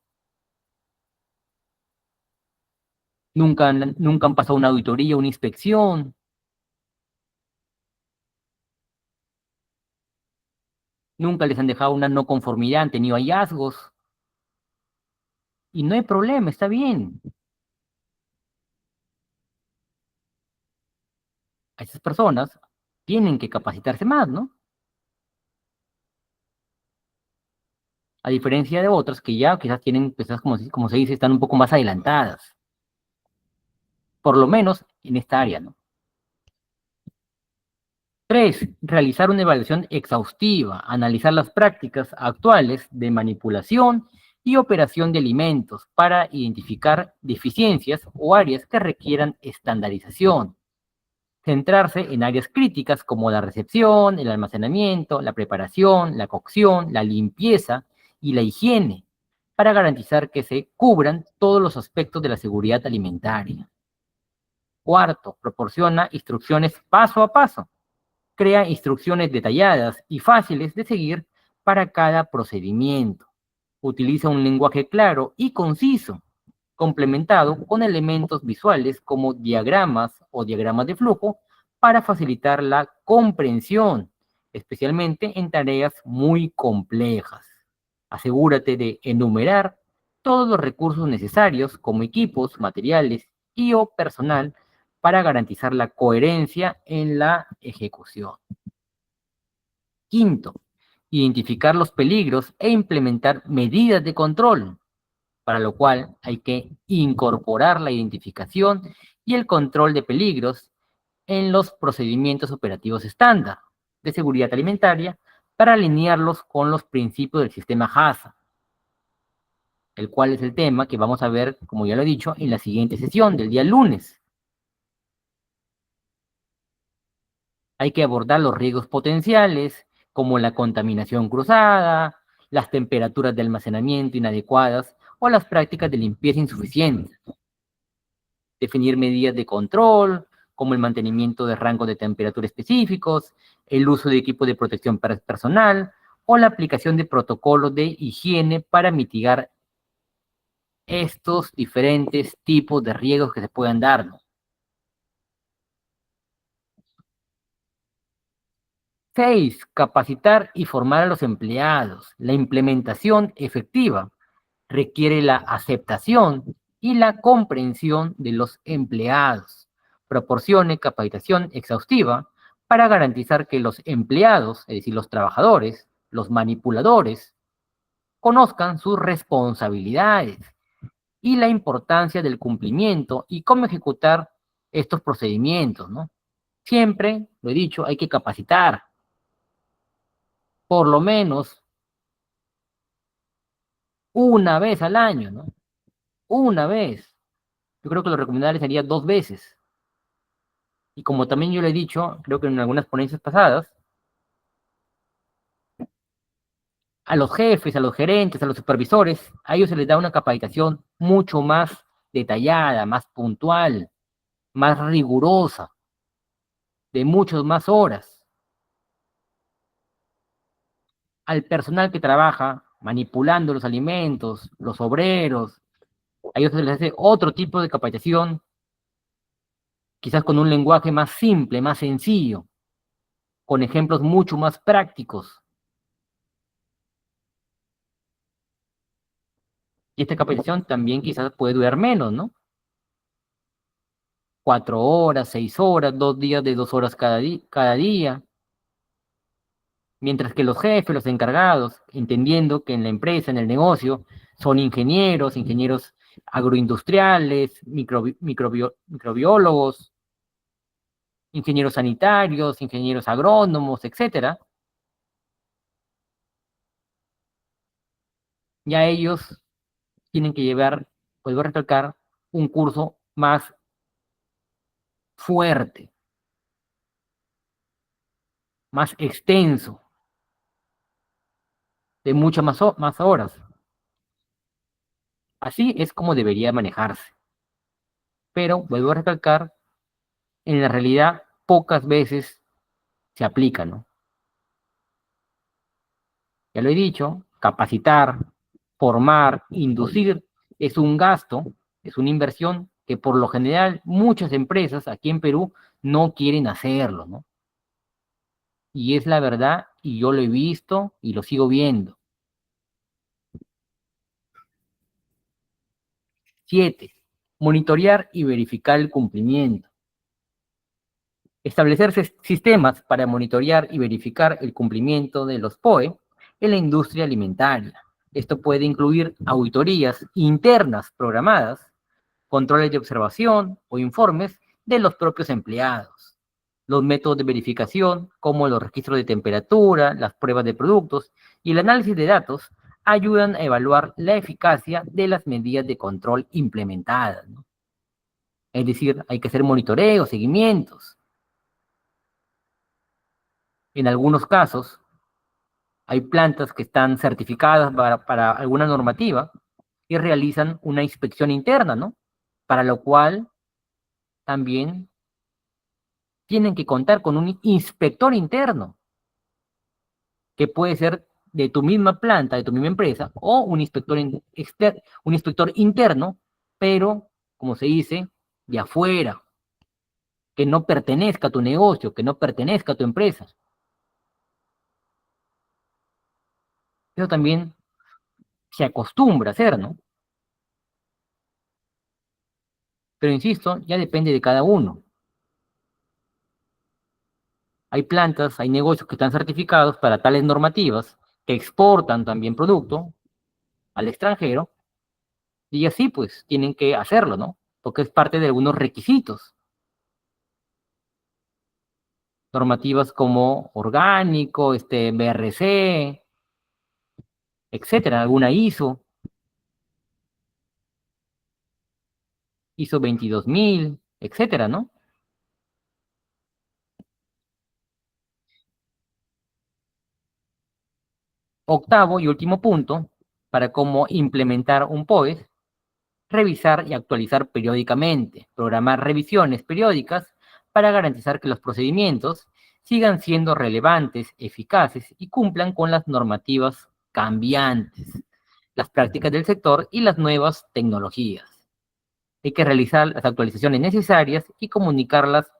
nunca han pasado una auditoría, una inspección, nunca les han dejado una no conformidad, han tenido hallazgos, y no hay problema, está bien. A esas personas tienen que capacitarse más, ¿no? A diferencia de otras que ya quizás tienen, quizás como se dice, están un poco más adelantadas, por lo menos en esta área, ¿no? Tres, realizar una evaluación exhaustiva, analizar las prácticas actuales de manipulación y operación de alimentos para identificar deficiencias o áreas que requieran estandarización. Centrarse en áreas críticas como la recepción, el almacenamiento, la preparación, la cocción, la limpieza y la higiene, para garantizar que se cubran todos los aspectos de la seguridad alimentaria. Cuarto, proporciona instrucciones paso a paso. Crea instrucciones detalladas y fáciles de seguir para cada procedimiento. Utiliza un lenguaje claro y conciso, complementado con elementos visuales como diagramas o diagramas de flujo para facilitar la comprensión, especialmente en tareas muy complejas. Asegúrate de enumerar todos los recursos necesarios como equipos, materiales y o personal para garantizar la coherencia en la ejecución. Quinto, identificar los peligros e implementar medidas de control, para lo cual hay que incorporar la identificación y el control de peligros en los procedimientos operativos estándar de seguridad alimentaria para alinearlos con los principios del sistema HACCP, el cual es el tema que vamos a ver, como ya lo he dicho, en la siguiente sesión del día lunes. Hay que abordar los riesgos potenciales, como la contaminación cruzada, las temperaturas de almacenamiento inadecuadas o las prácticas de limpieza insuficientes. Definir medidas de control, como el mantenimiento de rangos de temperatura específicos, el uso de equipos de protección personal o la aplicación de protocolos de higiene para mitigar estos diferentes tipos de riesgos que se puedan dar, ¿no? 6. Capacitar y formar a los empleados. La implementación efectiva requiere la aceptación y la comprensión de los empleados. Proporcione capacitación exhaustiva para garantizar que los empleados, es decir, los trabajadores, los manipuladores, conozcan sus responsabilidades y la importancia del cumplimiento y cómo ejecutar estos procedimientos, ¿no? Siempre, lo he dicho, hay que capacitar, por lo menos una vez al año, ¿no? Una vez. Yo creo que lo recomendable sería 2 veces. Y como también yo le he dicho, creo que en algunas ponencias pasadas, a los jefes, a los gerentes, a los supervisores, a ellos se les da una capacitación mucho más detallada, más puntual, más rigurosa, de muchas más horas. Al personal que trabaja manipulando los alimentos, los obreros, a ellos se les hace otro tipo de capacitación quizás con un lenguaje más simple, más sencillo, con ejemplos mucho más prácticos. Y esta capacitación también quizás puede durar menos, ¿no? 4 horas, 6 horas, 2 días de 2 horas cada día, mientras que los jefes, los encargados, entendiendo que en la empresa, en el negocio, son ingenieros, ingenieros agroindustriales, microbiólogos, ingenieros sanitarios, ingenieros agrónomos, etcétera, ya ellos tienen que llevar, vuelvo a recalcar, un curso más fuerte, más extenso, de muchas más horas. Así es como debería manejarse. Pero, vuelvo a recalcar, en la realidad pocas veces se aplica, ¿no? Ya lo he dicho, capacitar, formar, inducir es un gasto, es una inversión que por lo general muchas empresas aquí en Perú no quieren hacerlo, ¿no? Y es la verdad, y yo lo he visto y lo sigo viendo. 7. Monitorear y verificar el cumplimiento. Establecer sistemas para monitorear y verificar el cumplimiento de los POE en la industria alimentaria. Esto puede incluir auditorías internas programadas, controles de observación o informes de los propios empleados. Los métodos de verificación, como los registros de temperatura, las pruebas de productos y el análisis de datos, ayudan a evaluar la eficacia de las medidas de control implementadas, ¿no? Es decir, hay que hacer monitoreos, seguimientos. En algunos casos, hay plantas que están certificadas para alguna normativa y realizan una inspección interna, ¿no? Para lo cual también tienen que contar con un inspector interno, que puede ser de tu misma planta, de tu misma empresa, o un inspector interno, pero, como se dice, de afuera, que no pertenezca a tu negocio, que no pertenezca a tu empresa. Eso también se acostumbra a hacer, ¿no? Pero insisto, ya depende de cada uno. Hay plantas, hay negocios que están certificados para tales normativas, que exportan también producto al extranjero, y así pues tienen que hacerlo, ¿no? Porque es parte de algunos requisitos. Normativas como orgánico, BRC, etcétera, alguna ISO 22000, etcétera, ¿no? Octavo y último punto, para cómo implementar un POES: revisar y actualizar periódicamente, programar revisiones periódicas para garantizar que los procedimientos sigan siendo relevantes, eficaces y cumplan con las normativas cambiantes, las prácticas del sector y las nuevas tecnologías. Hay que realizar las actualizaciones necesarias y comunicarlas,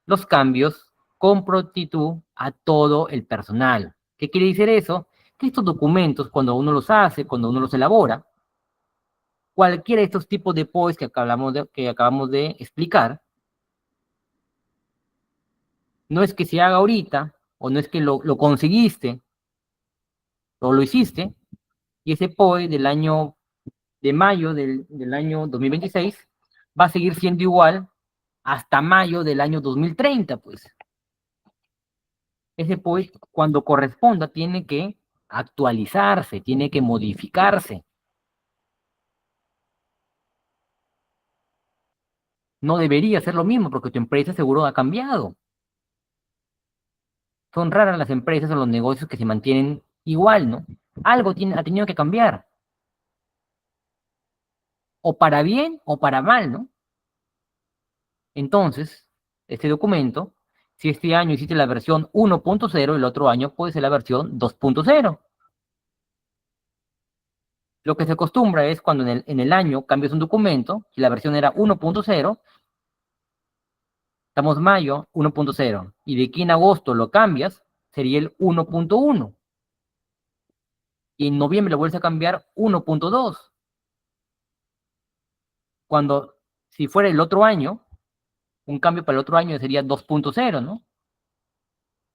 los cambios, con prontitud a todo el personal. ¿Qué quiere decir eso? Que estos documentos, cuando uno los hace, cuando uno los elabora, cualquiera de estos tipos de POEs que acabamos de explicar, no es que se haga ahorita, o no es que lo conseguiste, o lo hiciste, y ese POE de mayo del año 2026 va a seguir siendo igual hasta mayo del año 2030, pues. Ese POE, cuando corresponda, tiene que actualizarse, tiene que modificarse. No debería ser lo mismo porque tu empresa seguro ha cambiado. Son raras las empresas o los negocios que se mantienen igual, ¿no? Algo ha tenido que cambiar, o para bien o para mal, ¿no? Entonces, este documento, si este año hiciste la versión 1.0, el otro año puede ser la versión 2.0. Lo que se acostumbra es cuando en el año cambias un documento, si la versión era 1.0, Estamos mayo, 1.0. Y de aquí en agosto lo cambias, sería el 1.1. Y en noviembre lo vuelves a cambiar 1.2. Cuando, si fuera el otro año, un cambio para el otro año sería 2.0, ¿no?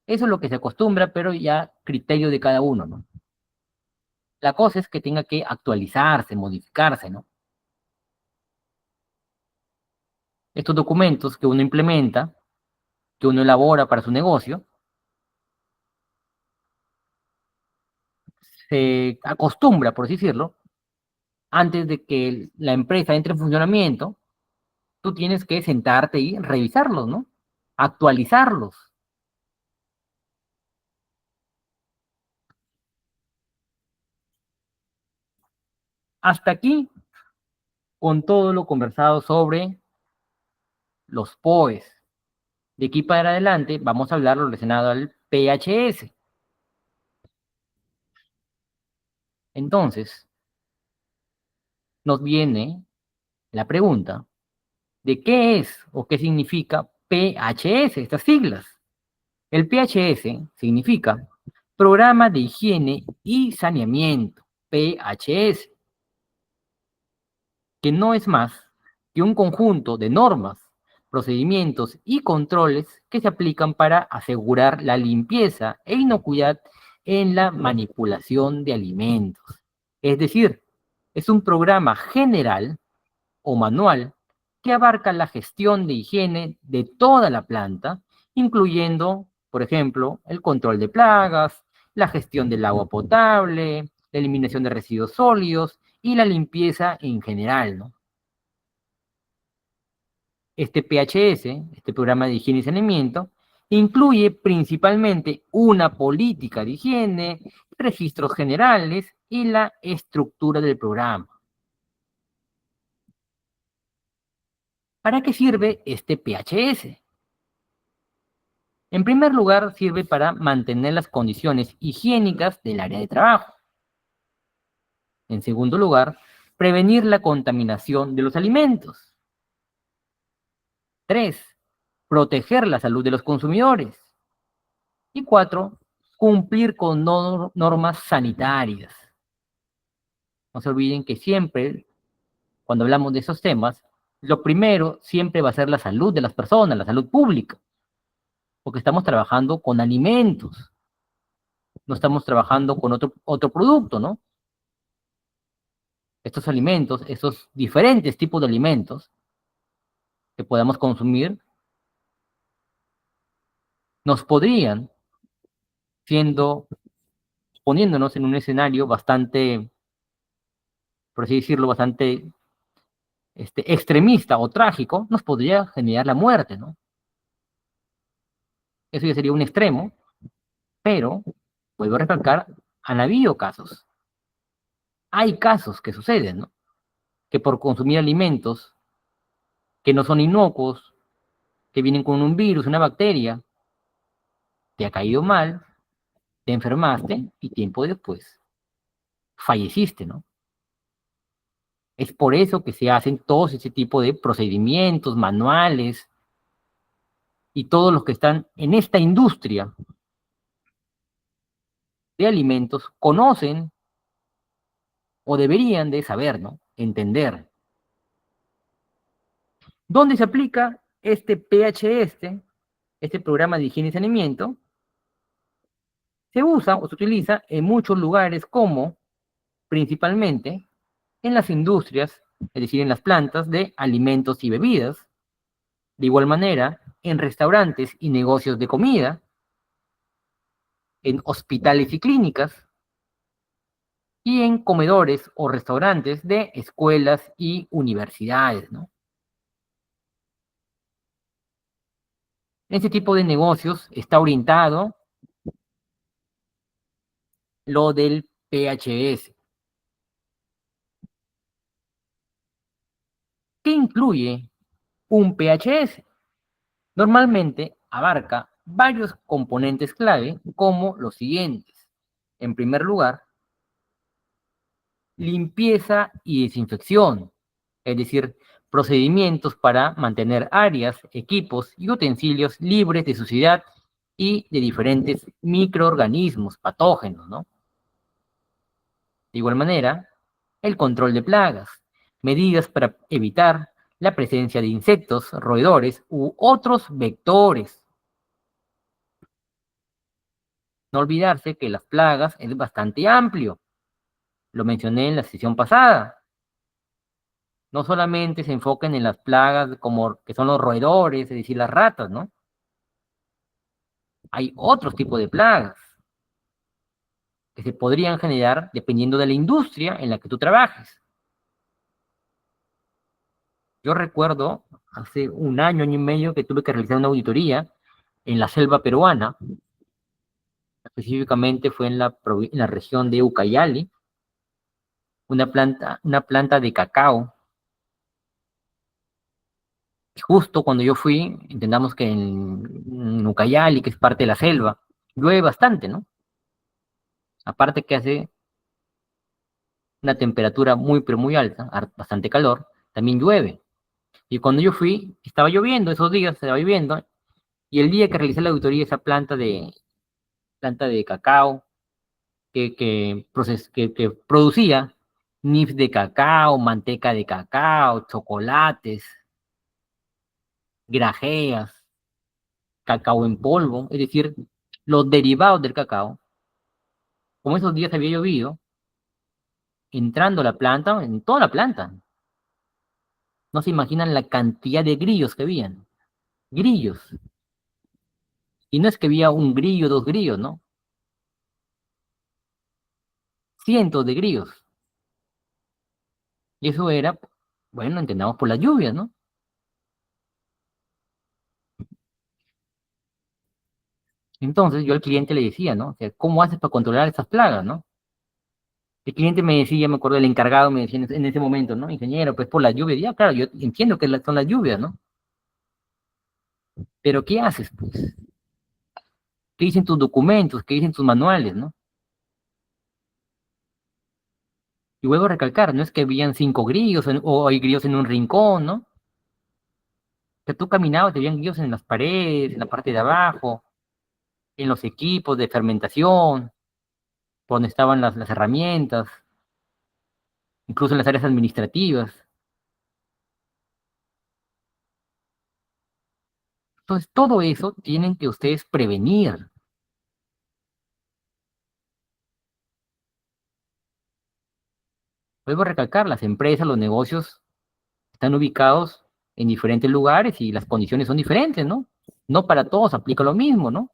Eso es lo que se acostumbra, pero ya criterio de cada uno, ¿no? La cosa es que tenga que actualizarse, modificarse, ¿no? Estos documentos que uno implementa, que uno elabora para su negocio, se acostumbra, por así decirlo, antes de que la empresa entre en funcionamiento, tú tienes que sentarte y revisarlos, ¿no? Actualizarlos. Hasta aquí con todo lo conversado sobre los POEs. De aquí para adelante vamos a hablar lo relacionado al PHS. Entonces, nos viene la pregunta de qué es o qué significa PHS, estas siglas. El PHS significa Programa de Higiene y Saneamiento, PHS, que no es más que un conjunto de normas, procedimientos y controles que se aplican para asegurar la limpieza e inocuidad en la manipulación de alimentos. Es decir, es un programa general o manual que abarca la gestión de higiene de toda la planta, incluyendo, por ejemplo, el control de plagas, la gestión del agua potable, la eliminación de residuos sólidos y la limpieza en general, ¿no? Este PHS, este programa de higiene y saneamiento, incluye principalmente una política de higiene, registros generales y la estructura del programa. ¿Para qué sirve este PHS? En primer lugar, sirve para mantener las condiciones higiénicas del área de trabajo. En segundo lugar, prevenir la contaminación de los alimentos. 3. Proteger la salud de los consumidores. Y 4. Cumplir con normas sanitarias. No se olviden que siempre, cuando hablamos de esos temas, lo primero siempre va a ser la salud de las personas, la salud pública, porque estamos trabajando con alimentos, no estamos trabajando con otro producto, ¿no? Estos alimentos, esos diferentes tipos de alimentos que podamos consumir, nos podrían, siendo, poniéndonos en un escenario bastante, por así decirlo, bastante extremista o trágico, nos podría generar la muerte, ¿no? Eso ya sería un extremo, pero, vuelvo a recalcar, han habido casos. Hay casos que suceden, ¿no? Que por consumir alimentos que no son inocuos, que vienen con un virus, una bacteria, te ha caído mal, te enfermaste y tiempo después falleciste, ¿no? Es por eso que se hacen todos ese tipo de procedimientos, manuales y todos los que están en esta industria de alimentos conocen o deberían de saber, ¿no? Entender. ¿Dónde se aplica este PHS, este programa de higiene y saneamiento? Se usa o se utiliza en muchos lugares como, principalmente, en las industrias, es decir, en las plantas de alimentos y bebidas, de igual manera, en restaurantes y negocios de comida, en hospitales y clínicas, y en comedores o restaurantes de escuelas y universidades, ¿no? Este tipo de negocios está orientado lo del PHS. ¿Qué incluye un PHS? Normalmente abarca varios componentes clave como los siguientes. En primer lugar, limpieza y desinfección, es decir, procedimientos para mantener áreas, equipos y utensilios libres de suciedad y de diferentes microorganismos patógenos, ¿no? De igual manera, el control de plagas, medidas para evitar la presencia de insectos, roedores u otros vectores. No olvidarse que las plagas es bastante amplio. Lo mencioné en la sesión pasada. No solamente se enfocan en las plagas como que son los roedores, es decir, las ratas, ¿no? Hay otros tipos de plagas que se podrían generar dependiendo de la industria en la que tú trabajes. Yo recuerdo hace un año, año y medio, que tuve que realizar una auditoría en la selva peruana, específicamente fue en la región de Ucayali, una planta de cacao. Justo cuando yo fui, entendamos que en Ucayali, que es parte de la selva, llueve bastante, ¿no? Aparte que hace una temperatura muy, pero muy alta, bastante calor, también llueve. Y cuando yo fui, estaba lloviendo, esos días estaba lloviendo, y el día que realicé la auditoría, esa planta de cacao, que producía nibs de cacao, manteca de cacao, chocolates, grajeas, cacao en polvo, es decir, los derivados del cacao. Como esos días había llovido, entrando a la planta, en toda la planta, no se imaginan la cantidad de grillos que habían. Grillos. Y no es que había un grillo, dos grillos, ¿no? Cientos de grillos. Y eso era, bueno, entendamos por las lluvias, ¿no? Entonces yo al cliente le decía, ¿no? O sea, ¿cómo haces para controlar estas plagas, no? El cliente me decía, me acuerdo, el encargado me decía en ese momento, ¿no? Ingeniero, pues por las lluvias. Ya, claro, yo entiendo que son las lluvias, ¿no? Pero ¿qué haces, pues? ¿Qué dicen tus documentos? ¿Qué dicen tus manuales, no? Y vuelvo a recalcar, no es que habían cinco grillos o hay grillos en un rincón, ¿no? Que tú caminabas, te veían grillos en las paredes, en la parte de abajo, en los equipos de fermentación, por donde estaban las herramientas, incluso en las áreas administrativas. Entonces, todo eso tienen que ustedes prevenir. Vuelvo a recalcar, las empresas, los negocios están ubicados en diferentes lugares y las condiciones son diferentes, ¿no? No para todos aplica lo mismo, ¿no?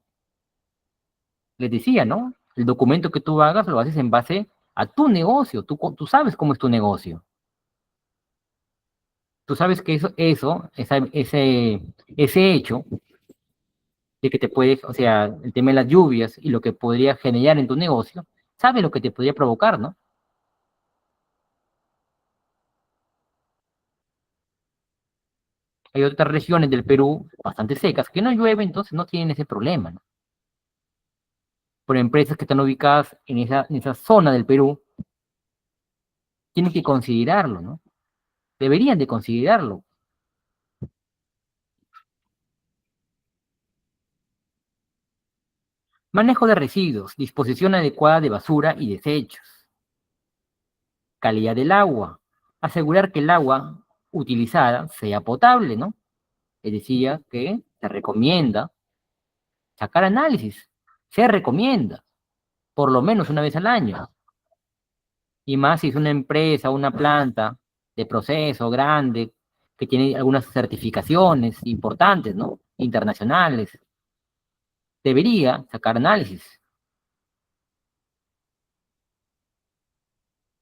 Les decía, ¿no? El documento que tú hagas lo haces en base a tu negocio. Tú sabes cómo es tu negocio. Tú sabes que ese hecho de que te puede, o sea, el tema de las lluvias y lo que podría generar en tu negocio, sabes lo que te podría provocar, ¿no? Hay otras regiones del Perú bastante secas que no llueve, entonces no tienen ese problema, ¿no? Por empresas que están ubicadas en esa zona del Perú, tienen que considerarlo, ¿no? Deberían de considerarlo. Manejo de residuos, disposición adecuada de basura y desechos, calidad del agua, asegurar que el agua utilizada sea potable, ¿no? Les decía que se recomienda sacar análisis, se recomienda, por lo menos una vez al año, y más si es una empresa, una planta de proceso grande, que tiene algunas certificaciones importantes, ¿no? Internacionales, debería sacar análisis.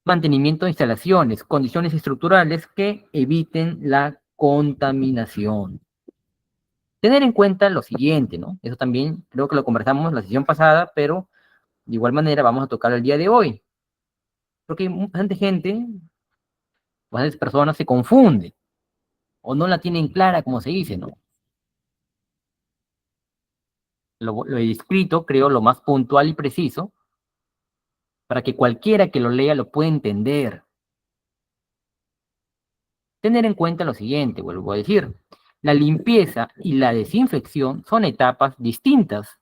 Mantenimiento de instalaciones, condiciones estructurales que eviten la contaminación. Tener en cuenta lo siguiente, ¿no? Eso también creo que lo conversamos la sesión pasada, pero de igual manera vamos a tocar el día de hoy. Porque bastante gente, bastantes personas se confunden o no la tienen clara, como se dice, ¿no? Lo he escrito, creo, lo más puntual y preciso, para que cualquiera que lo lea lo pueda entender. Tener en cuenta lo siguiente, vuelvo a decir, la limpieza y la desinfección son etapas distintas,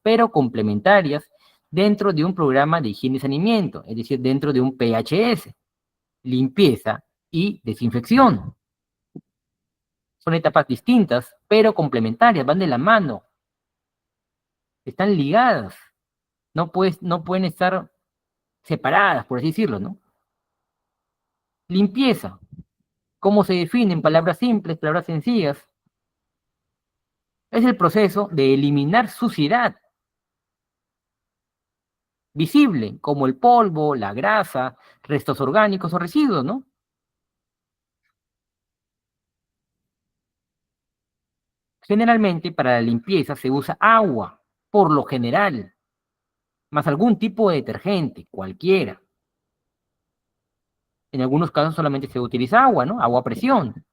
pero complementarias dentro de un programa de higiene y saneamiento, es decir, dentro de un PHS, limpieza y desinfección. Son etapas distintas, pero complementarias, van de la mano, están ligadas, no pueden estar separadas, por así decirlo, ¿no? Limpieza, ¿cómo se define en palabras simples, palabras sencillas? Es el proceso de eliminar suciedad visible, como el polvo, la grasa, restos orgánicos o residuos, ¿no? Generalmente para la limpieza se usa agua, por lo general, más algún tipo de detergente, cualquiera. En algunos casos solamente se utiliza agua, ¿no? Agua a presión,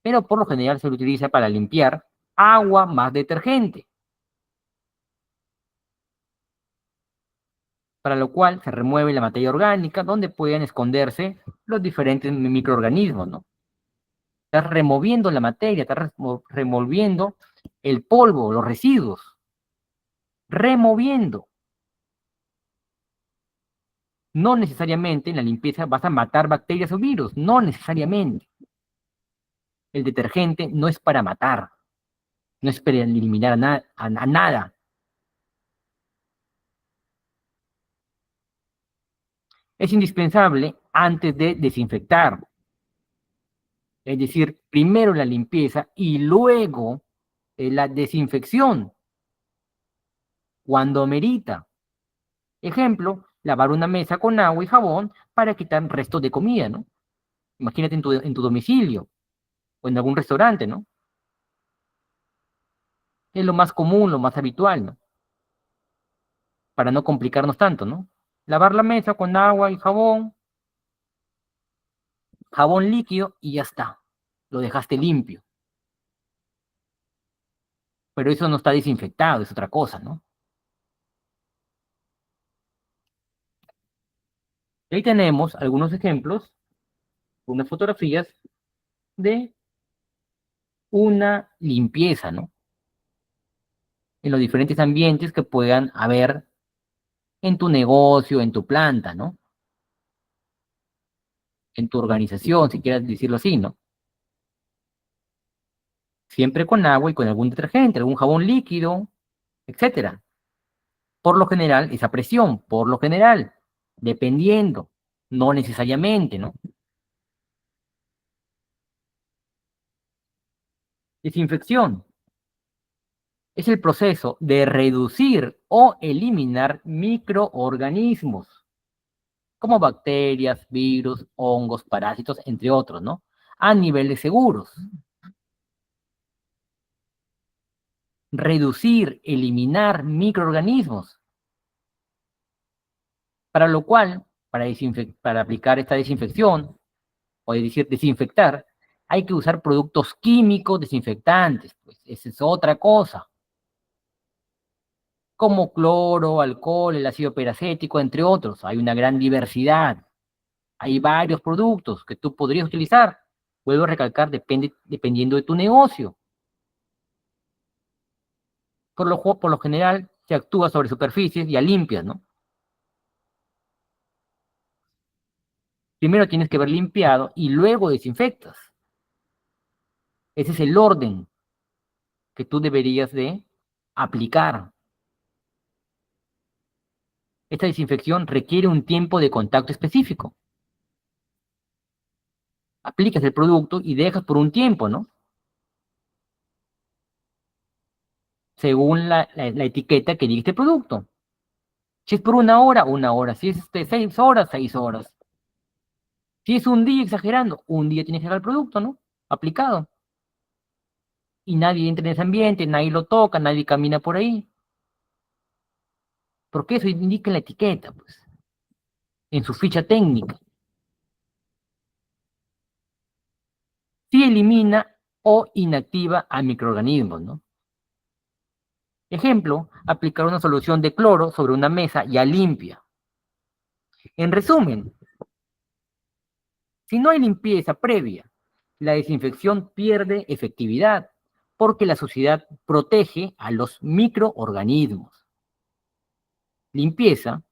pero por lo general se utiliza para limpiar agua más detergente, para lo cual se remueve la materia orgánica donde pueden esconderse los diferentes microorganismos, ¿no? Estás removiendo la materia, estás removiendo el polvo, los residuos, removiendo. No necesariamente en la limpieza vas a matar bacterias o virus, no necesariamente. El detergente no es para matar, no es para eliminar a nada. Es indispensable antes de desinfectar, es decir, primero la limpieza y luego la desinfección, cuando merita. Ejemplo, lavar una mesa con agua y jabón para quitar restos de comida, ¿no? Imagínate en tu domicilio o en algún restaurante, ¿no? Es lo más común, lo más habitual, ¿no? Para no complicarnos tanto, ¿no? Lavar la mesa con agua y jabón líquido y ya está. Lo dejaste limpio. Pero eso no está desinfectado, es otra cosa, ¿no? Y ahí tenemos algunos ejemplos, unas fotografías de una limpieza, ¿no? En los diferentes ambientes que puedan haber en tu negocio, en tu planta, ¿no? En tu organización, si quieres decirlo así, ¿no? Siempre con agua y con algún detergente, algún jabón líquido, etcétera. Por lo general, esa presión, por lo general, dependiendo, no necesariamente, ¿no? Desinfección es el proceso de reducir o eliminar microorganismos, como bacterias, virus, hongos, parásitos, entre otros, ¿no? A niveles seguros. Reducir, eliminar microorganismos, para lo cual, para aplicar esta desinfección, o decir desinfectar, hay que usar productos químicos desinfectantes, pues esa es otra cosa, como cloro, alcohol, el ácido peracético, entre otros. Hay una gran diversidad, hay varios productos que tú podrías utilizar. Vuelvo a recalcar, dependiendo de tu negocio. Por lo general, se actúa sobre superficies ya limpias, ¿no? Primero tienes que haber limpiado y luego desinfectas. Ese es el orden que tú deberías de aplicar. Esta desinfección requiere un tiempo de contacto específico. Aplicas el producto y dejas por un tiempo, ¿no? Según la etiqueta que diga este producto. Si es por una hora. Si es 6 horas, 6 horas. Si es un día exagerando, un día tienes que dejar el producto, ¿no? Aplicado. Y nadie entra en ese ambiente, nadie lo toca, nadie camina por ahí. Porque eso indica en la etiqueta, pues, en su ficha técnica. Si elimina o inactiva a microorganismos, ¿no? Ejemplo, aplicar una solución de cloro sobre una mesa ya limpia. En resumen, Si no hay limpieza previa, la desinfección pierde efectividad porque la suciedad protege a los microorganismos. Limpieza,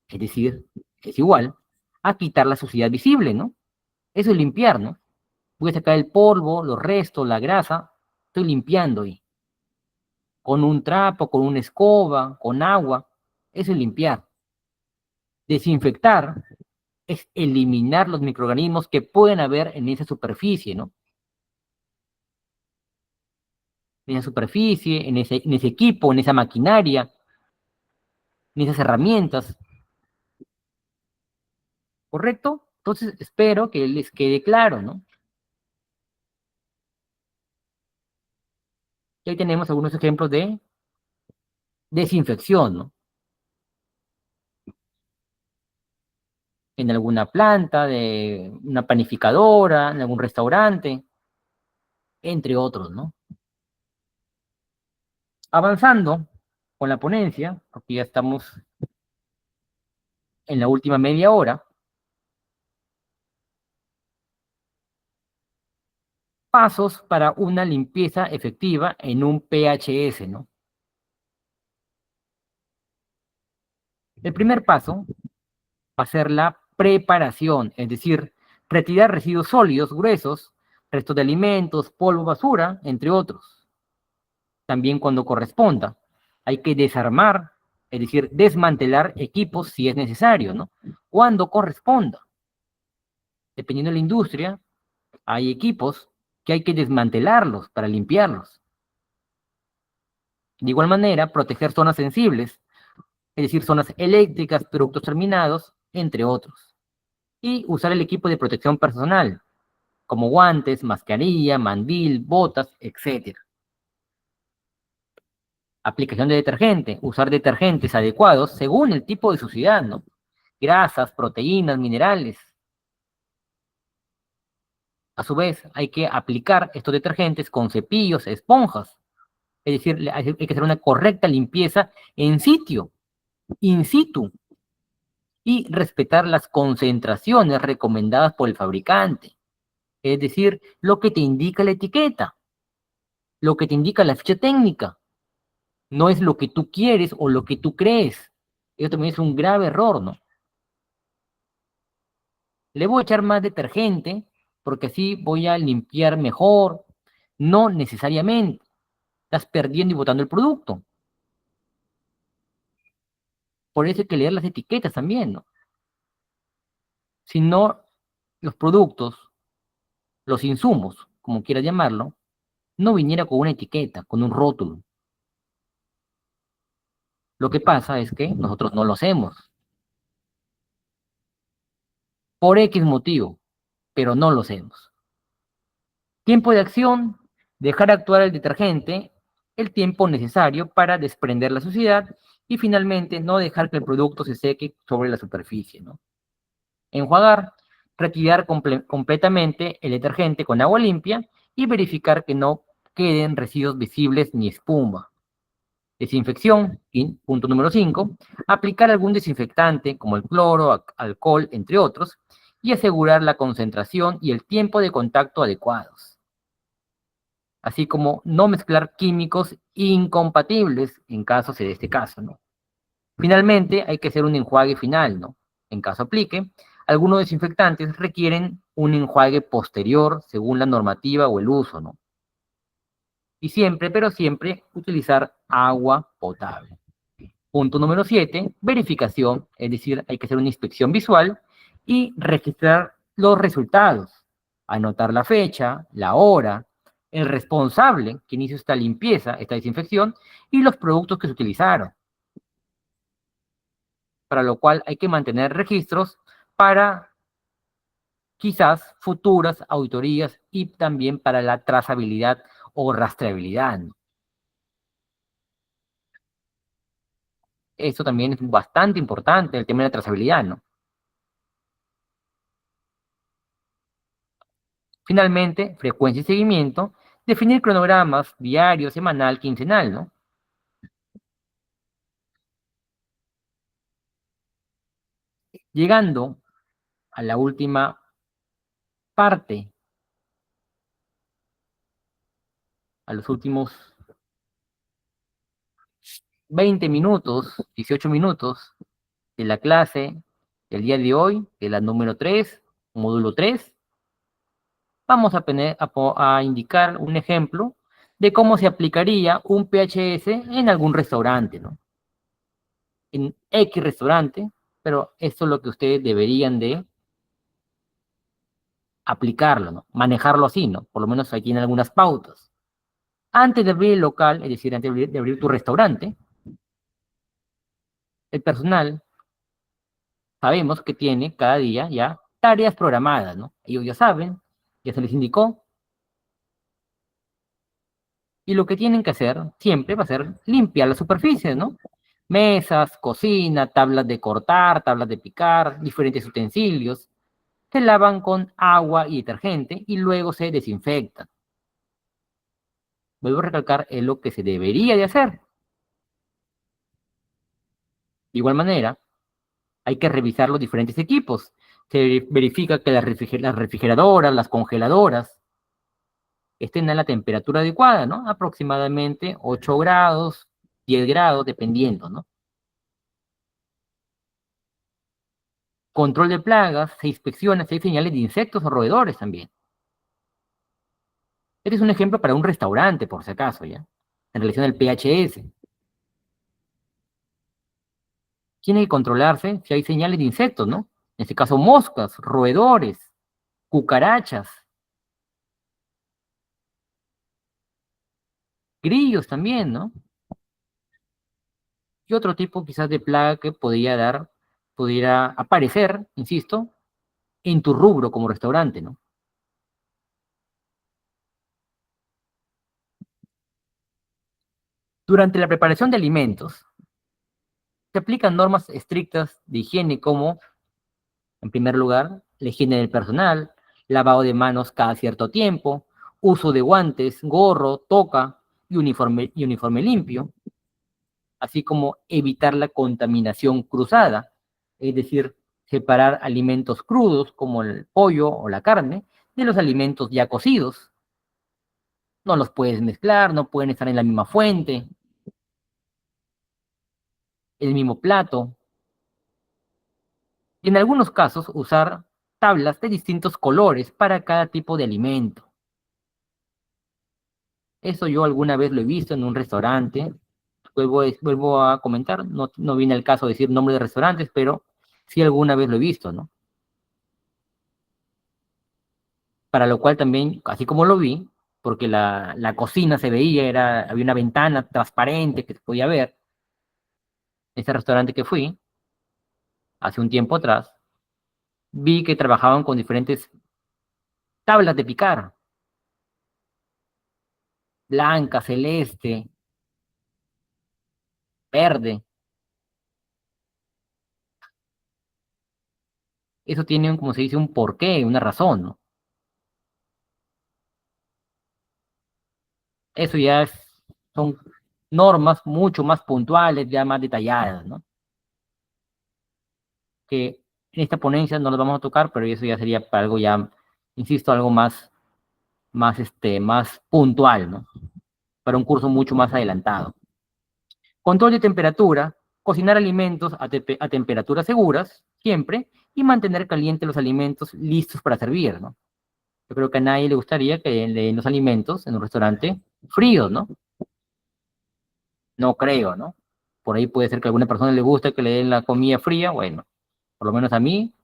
es decir, es igual a quitar la suciedad visible, ¿no? Eso es limpiar, ¿no? Voy a sacar el polvo, los restos, la grasa, estoy limpiando ahí. Con un trapo, con una escoba, con agua, eso es limpiar. Desinfectar es eliminar los microorganismos que pueden haber en esa superficie, ¿no? En esa superficie, en ese equipo, en esa maquinaria, en esas herramientas, ¿correcto? Entonces, espero que les quede claro, ¿no? Y ahí tenemos algunos ejemplos de desinfección, ¿no? En alguna planta, de una panificadora, en algún restaurante, entre otros, ¿no? Avanzando con la ponencia, porque ya estamos en la última media hora, pasos para una limpieza efectiva en un PHS, ¿no? El primer paso va a ser la preparación, es decir, retirar residuos sólidos, gruesos, restos de alimentos, polvo, basura, entre otros. También cuando corresponda, hay que desarmar, es decir, desmantelar equipos si es necesario, ¿no? Cuando corresponda. Dependiendo de la industria, hay equipos que hay que desmantelarlos para limpiarlos. De igual manera, proteger zonas sensibles, es decir, zonas eléctricas, productos terminados, entre otros. Y usar el equipo de protección personal, como guantes, mascarilla, mandil, botas, etc. Aplicación de detergente, usar detergentes adecuados según el tipo de suciedad, ¿no? Grasas, proteínas, minerales. A su vez, hay que aplicar estos detergentes con cepillos, esponjas. Es decir, hay que hacer una correcta limpieza en sitio, in situ, y respetar las concentraciones recomendadas por el fabricante. Es decir, lo que te indica la etiqueta, lo que te indica la ficha técnica. No es lo que tú quieres o lo que tú crees. Eso también es un grave error, ¿no? Le voy a echar más detergente porque así voy a limpiar mejor. No necesariamente. Estás perdiendo y botando el producto. Por eso hay que leer las etiquetas también, ¿no? Si no, los productos, los insumos, como quieras llamarlo, no viniera con una etiqueta, con un rótulo. Lo que pasa es que nosotros no lo hacemos. Por X motivo, pero no lo hacemos. Tiempo de acción, dejar actuar el detergente el tiempo necesario para desprender la suciedad y finalmente no dejar que el producto se seque sobre la superficie, ¿no? Enjuagar, retirar completamente el detergente con agua limpia y verificar que no queden residuos visibles ni espuma. Desinfección, punto número 5, aplicar algún desinfectante como el cloro, alcohol, entre otros, y asegurar la concentración y el tiempo de contacto adecuados, así como no mezclar químicos incompatibles en caso de este caso, ¿no? Finalmente, hay que hacer un enjuague final, ¿no? En caso aplique, algunos desinfectantes requieren un enjuague posterior según la normativa o el uso, ¿no? Y siempre, pero siempre, utilizar agua potable. Punto número 7, verificación, es decir, hay que hacer una inspección visual y registrar los resultados, anotar la fecha, la hora, el responsable que inició esta limpieza, esta desinfección, y los productos que se utilizaron, para lo cual hay que mantener registros para quizás futuras auditorías y también para la trazabilidad o rastreabilidad, ¿no? Eso también es bastante importante, el tema de la trazabilidad, ¿no? Finalmente, frecuencia y seguimiento, definir cronogramas diario, semanal, quincenal, ¿no? Llegando a la última parte a los últimos 20 minutos, 18 minutos de la clase del día de hoy, de la número 3, módulo 3, vamos a indicar un ejemplo de cómo se aplicaría un PHS en algún restaurante, ¿no? En X restaurante, pero esto es lo que ustedes deberían de aplicarlo, ¿no? Manejarlo así, ¿no? Por lo menos aquí en algunas pautas. Antes de abrir el local, es decir, antes de abrir tu restaurante, el personal sabemos que tiene cada día ya tareas programadas, ¿no? Ellos ya saben, ya se les indicó, y lo que tienen que hacer siempre va a ser limpiar las superficies, ¿no? Mesas, cocina, tablas de cortar, tablas de picar, diferentes utensilios, se lavan con agua y detergente y luego se desinfectan. Vuelvo a recalcar, es lo que se debería de hacer. De igual manera, hay que revisar los diferentes equipos. Se verifica que las refrigeradoras, las congeladoras, estén a la temperatura adecuada, ¿no? Aproximadamente 8 grados, 10 grados, dependiendo, ¿no? Control de plagas, se inspecciona si hay señales de insectos o roedores también. Este es un ejemplo para un restaurante, por si acaso, ¿ya? En relación al PHS. Tiene que controlarse si hay señales de insectos, ¿no? En este caso, moscas, roedores, cucarachas, grillos también, ¿no? Y otro tipo quizás de plaga que pudiera aparecer, insisto, en tu rubro como restaurante, ¿no? Durante la preparación de alimentos, se aplican normas estrictas de higiene como, en primer lugar, la higiene del personal, lavado de manos cada cierto tiempo, uso de guantes, gorro, toca y uniforme limpio, así como evitar la contaminación cruzada, es decir, separar alimentos crudos como el pollo o la carne de los alimentos ya cocidos. No los puedes mezclar, no pueden estar en la misma fuente, el mismo plato. Y en algunos casos usar tablas de distintos colores para cada tipo de alimento. Eso yo alguna vez lo he visto en un restaurante. Vuelvo a comentar, no viene el caso de decir nombre de restaurantes, pero sí alguna vez lo he visto, ¿no? Para lo cual también, así como lo vi, porque la cocina se veía, había una ventana transparente que se podía ver, ese restaurante que fui, hace un tiempo atrás, vi que trabajaban con diferentes tablas de picar, blanca, celeste, verde. Eso tiene, como se dice, un porqué, una razón, ¿no? Eso son normas mucho más puntuales, ya más detalladas, ¿no? Que en esta ponencia no las vamos a tocar, pero eso ya sería para algo ya, insisto, algo más puntual, ¿no? Para un curso mucho más adelantado. Control de temperatura, cocinar alimentos a temperaturas seguras, siempre, y mantener calientes los alimentos listos para servir, ¿no? Yo creo que a nadie le gustaría que le den los alimentos en un restaurante fríos, ¿no? No creo, ¿no? Por ahí puede ser que a alguna persona le guste que le den la comida fría, bueno, por lo menos a mí,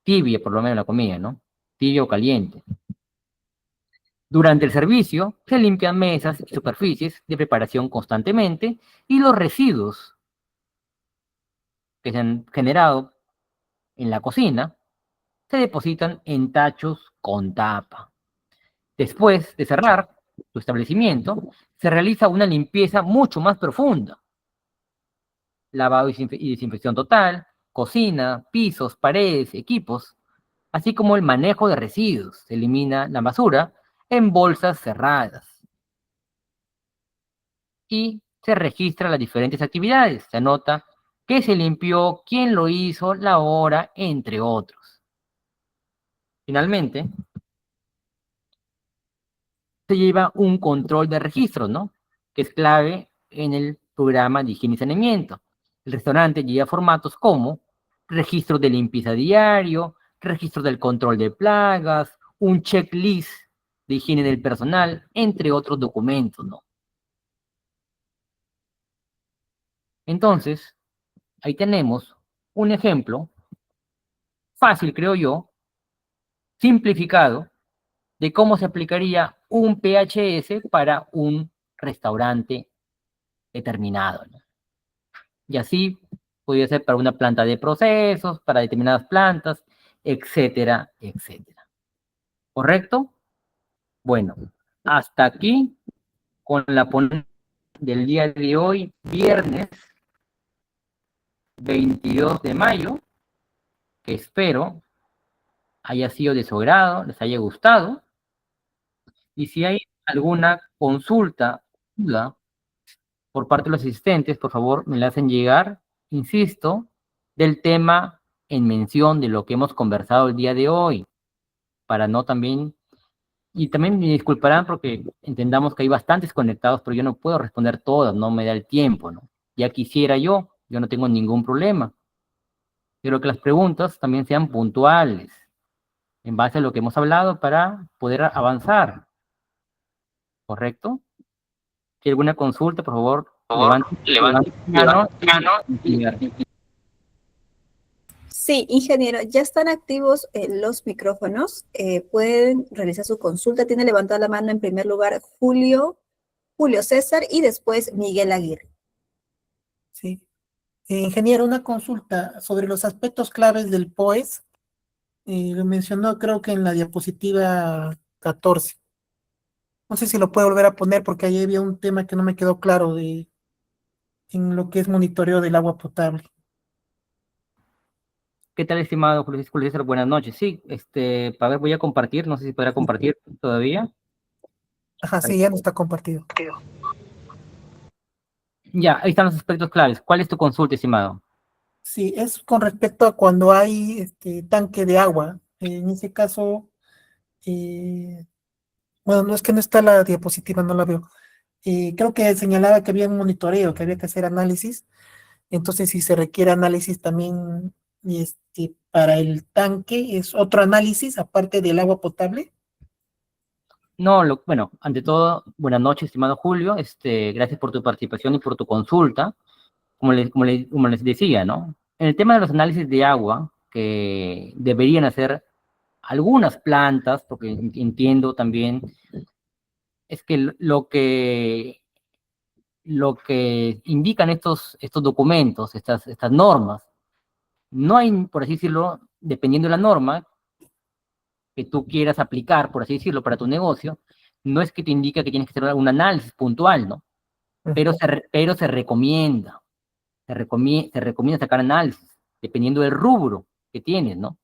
tibia por lo menos la comida, ¿no? Tibia o caliente. Durante el servicio, se limpian mesas y superficies de preparación constantemente y los residuos que se han generado en la cocina se depositan en tachos con tapa. Después de cerrar tu establecimiento, se realiza una limpieza mucho más profunda. Lavado y desinfección total, cocina, pisos, paredes, equipos, así como el manejo de residuos. Se elimina la basura en bolsas cerradas y se registra las diferentes actividades. Se anota qué se limpió, quién lo hizo, la hora, entre otros. Finalmente, se lleva un control de registro, ¿no? Que es clave en el programa de higiene y saneamiento. El restaurante lleva formatos como registro de limpieza diario, registro del control de plagas, un checklist de higiene del personal, entre otros documentos, ¿no? Entonces, ahí tenemos un ejemplo fácil, creo yo, simplificado, de cómo se aplicaría un PHS para un restaurante determinado, ¿no? Y así podría ser para una planta de procesos, para determinadas plantas, etcétera, etcétera. ¿Correcto? Bueno, hasta aquí con la ponencia del día de hoy, viernes 22 de mayo, que espero haya sido de su agrado, les haya gustado. Y si hay alguna consulta, duda, por parte de los asistentes, por favor, me la hacen llegar, insisto, del tema en mención de lo que hemos conversado el día de hoy, para no también, y también me disculparán porque entendamos que hay bastantes conectados, pero yo no puedo responder todas, no me da el tiempo, ¿no? Ya quisiera yo no tengo ningún problema. Quiero que las preguntas también sean puntuales, en base a lo que hemos hablado para poder avanzar, ¿correcto? Si hay alguna consulta, por favor, levante mano. Sí, ingeniero, ya están activos los micrófonos. Pueden realizar su consulta. Tiene levantada la mano en primer lugar Julio César y después Miguel Aguirre. Sí. Ingeniero, una consulta sobre los aspectos claves del POES. Lo mencionó creo que en la diapositiva 14. No sé si lo puede volver a poner porque ahí había un tema que no me quedó claro en lo que es monitoreo del agua potable. ¿Qué tal, estimado Julio César? Buenas noches. Sí, para ver, voy a compartir, no sé si podrá compartir todavía. Ajá, sí, ya no está compartido. Ya, ahí están los aspectos claves. ¿Cuál es tu consulta, estimado? Sí, es con respecto a cuando hay tanque de agua. En ese caso, bueno, no es que no está la diapositiva, no la veo. Creo que señalaba que había un monitoreo, que había que hacer análisis. Entonces, si se requiere análisis también para el tanque, ¿es otro análisis aparte del agua potable? No, bueno, ante todo, buenas noches, estimado Julio. Gracias por tu participación y por tu consulta. Como les decía, ¿no? En el tema de los análisis de agua, que deberían hacer algunas plantas, porque entiendo también, es que lo que indican estos documentos, estas normas, no hay, por así decirlo, dependiendo de la norma que tú quieras aplicar, por así decirlo, para tu negocio, no es que te indica que tienes que hacer un análisis puntual, ¿no? Pero se recomienda sacar análisis, dependiendo del rubro que tienes, ¿no?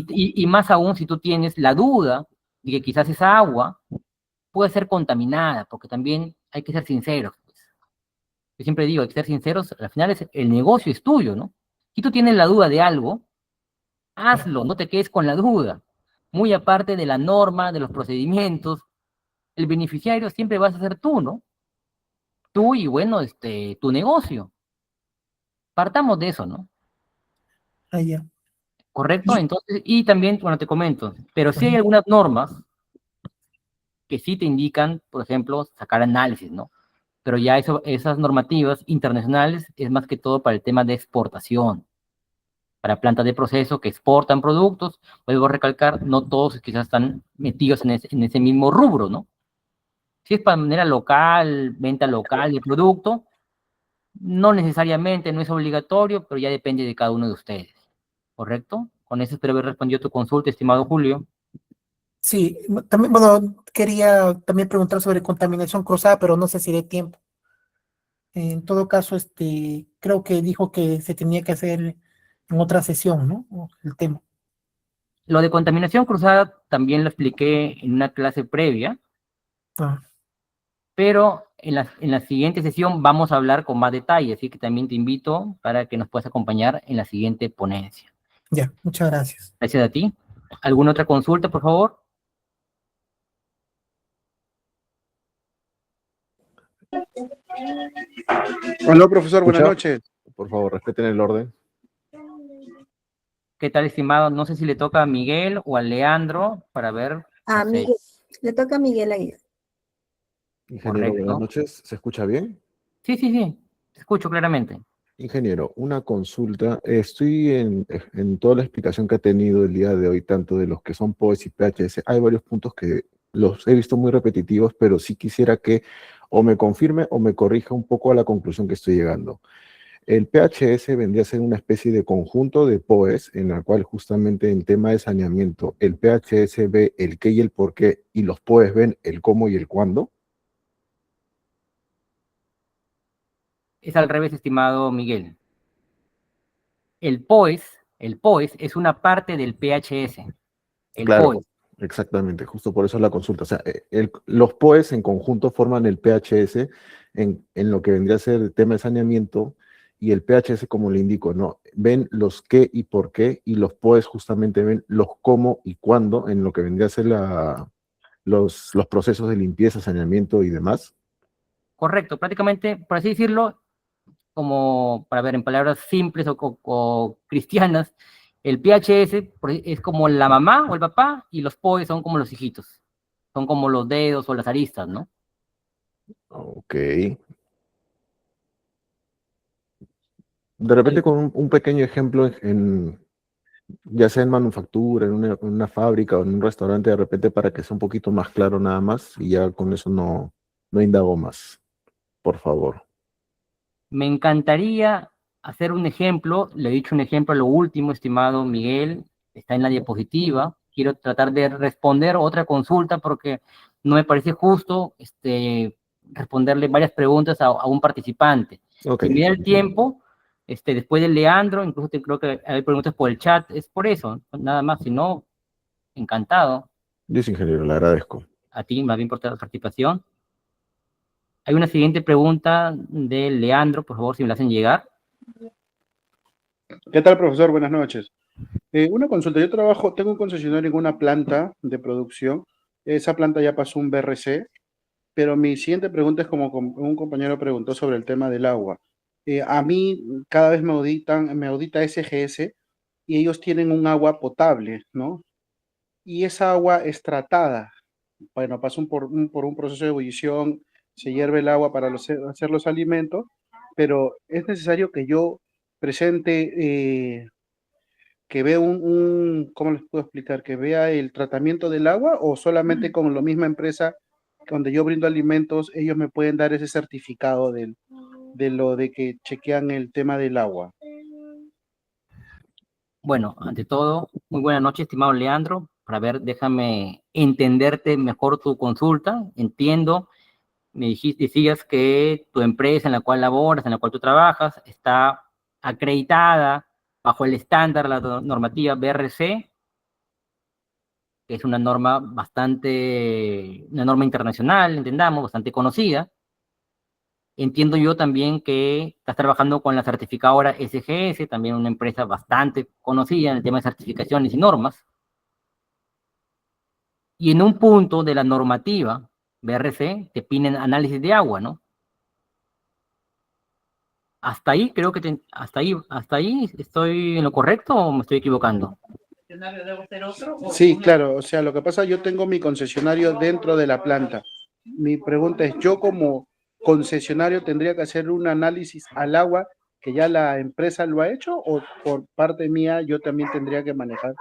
Y más aún si tú tienes la duda de que quizás esa agua puede ser contaminada, porque también hay que ser sinceros. Pues. Yo siempre digo, hay que ser sinceros, al final el negocio es tuyo, ¿no? Si tú tienes la duda de algo, hazlo, no te quedes con la duda. Muy aparte de la norma, de los procedimientos, el beneficiario siempre vas a ser tú, ¿no? Tú y bueno, tu negocio. Partamos de eso, ¿no? Ah, ya. ¿Correcto? Entonces, y también, bueno, te comento, pero sí hay algunas normas que sí te indican, por ejemplo, sacar análisis, ¿no? Pero ya esas normativas internacionales es más que todo para el tema de exportación, para plantas de proceso que exportan productos. Vuelvo a recalcar, no todos quizás están metidos en ese mismo rubro, ¿no? Si es para manera local, venta local del producto, no necesariamente, no es obligatorio, pero ya depende de cada uno de ustedes, ¿correcto? Con eso espero haber respondido tu consulta, estimado Julio. Sí, también, bueno, quería también preguntar sobre contaminación cruzada, pero no sé si de tiempo. En todo caso, creo que dijo que se tenía que hacer en otra sesión, ¿no? El tema. Lo de contaminación cruzada también lo expliqué en una clase previa, Ah, pero en la siguiente sesión vamos a hablar con más detalle, así que también te invito para que nos puedas acompañar en la siguiente ponencia. ya, muchas gracias. Gracias a ti. ¿Alguna otra consulta, por favor? Hola, profesor, buenas ¿Escucha? noches. Por favor, respeten el orden. ¿Qué tal, estimado? No sé si le toca a Miguel o a Leandro para ver. A No sé. Miguel, le toca a Miguel Aguilar. Ingeniero, buenas Correcto. noches. ¿Se escucha bien? Sí, sí, sí. Te escucho claramente. Ingeniero, una consulta. Estoy en toda la explicación que ha tenido el día de hoy, tanto de los que son POEs y PHS. Hay varios puntos que los he visto muy repetitivos, pero sí quisiera que o me confirme o me corrija un poco a la conclusión que estoy llegando. El PHS vendría a ser una especie de conjunto de POEs en la cual justamente en tema de saneamiento el PHS ve el qué y el por qué y los POEs ven el cómo y el cuándo. Es al revés, estimado Miguel. El POES es una parte del PHS. El Claro, POES. exactamente, justo por eso es la consulta. O sea, los POEs en conjunto forman el PHS en lo que vendría a ser el tema de saneamiento y el PHS, como le indico, ¿no? Ven los qué y por qué y los POEs justamente ven los cómo y cuándo en lo que vendría a ser los procesos de limpieza, saneamiento y demás. Correcto. Prácticamente, por así decirlo, como para ver en palabras simples o cristianas, el PHS es como la mamá o el papá y los POEs son como los hijitos. Son como los dedos o las aristas, ¿no? Ok. De repente con un pequeño ejemplo ya sea en manufactura, en una fábrica o en un restaurante, de repente para que sea un poquito más claro nada más y ya con eso no indago más, por favor. Me encantaría hacer un ejemplo, le he dicho un ejemplo a lo último, estimado Miguel, está en la diapositiva. Quiero tratar de responder otra consulta porque no me parece justo responderle varias preguntas a un participante. Ok, Si me da el tiempo, después de Leandro, incluso creo que hay preguntas por el chat, es por eso, nada más, si no, encantado. listo, ingeniero, le agradezco. A ti, más bien por tu participación. Hay una siguiente pregunta de Leandro, por favor, si me la hacen llegar. ¿Qué tal, profesor? Buenas noches. Una consulta. Yo tengo un concesionario en una planta de producción. Esa planta ya pasó un BRC, pero mi siguiente pregunta es un compañero preguntó sobre el tema del agua. A mí cada vez me audita SGS y ellos tienen un agua potable, ¿no? Y esa agua es tratada. Bueno, pasa por un proceso de ebullición, se hierve el agua para hacer los alimentos, pero es necesario que yo presente, que vea ¿cómo les puedo explicar? Que vea el tratamiento del agua o solamente con la misma empresa donde yo brindo alimentos, ellos me pueden dar ese certificado de lo de que chequean el tema del agua. Bueno, ante todo, muy buenas noches, estimado Leandro. Para ver, déjame entenderte mejor tu consulta. Entiendo, decías que tu empresa en la cual laboras, en la cual tú trabajas, está acreditada bajo el estándar, la normativa BRC, que es una norma una norma internacional, entendamos, bastante conocida. Entiendo yo también que estás trabajando con la certificadora SGS, también una empresa bastante conocida en el tema de certificaciones y normas. Y en un punto de la normativa BRC te piden análisis de agua, ¿no? Hasta ahí creo que hasta ahí estoy en lo correcto o me estoy equivocando. Sí, claro, o sea, lo que pasa, yo tengo mi concesionario dentro de la planta. Mi pregunta es, ¿yo como concesionario tendría que hacer un análisis al agua que ya la empresa lo ha hecho o por parte mía yo también tendría que manejar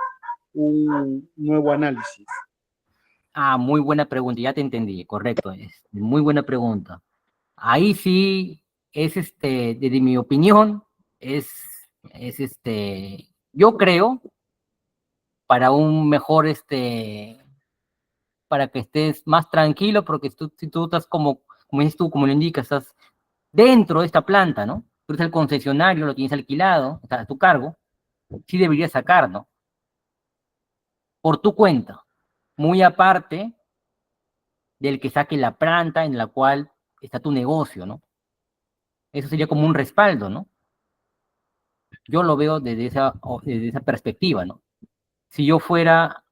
un nuevo análisis? Ah, muy buena pregunta, ya te entendí, correcto, es muy buena pregunta. Ahí sí es desde mi opinión, yo creo, para un mejor para que estés más tranquilo, porque si tú estás como dices tú, como lo indicas, estás dentro de esta planta, ¿no? Tú eres el concesionario, lo tienes alquilado, está a tu cargo, sí deberías sacar, ¿no? Por tu cuenta, muy aparte del que saque la planta en la cual está tu negocio, ¿no? Eso sería como un respaldo, ¿no? Yo lo veo desde esa perspectiva, ¿no? Si yo fuera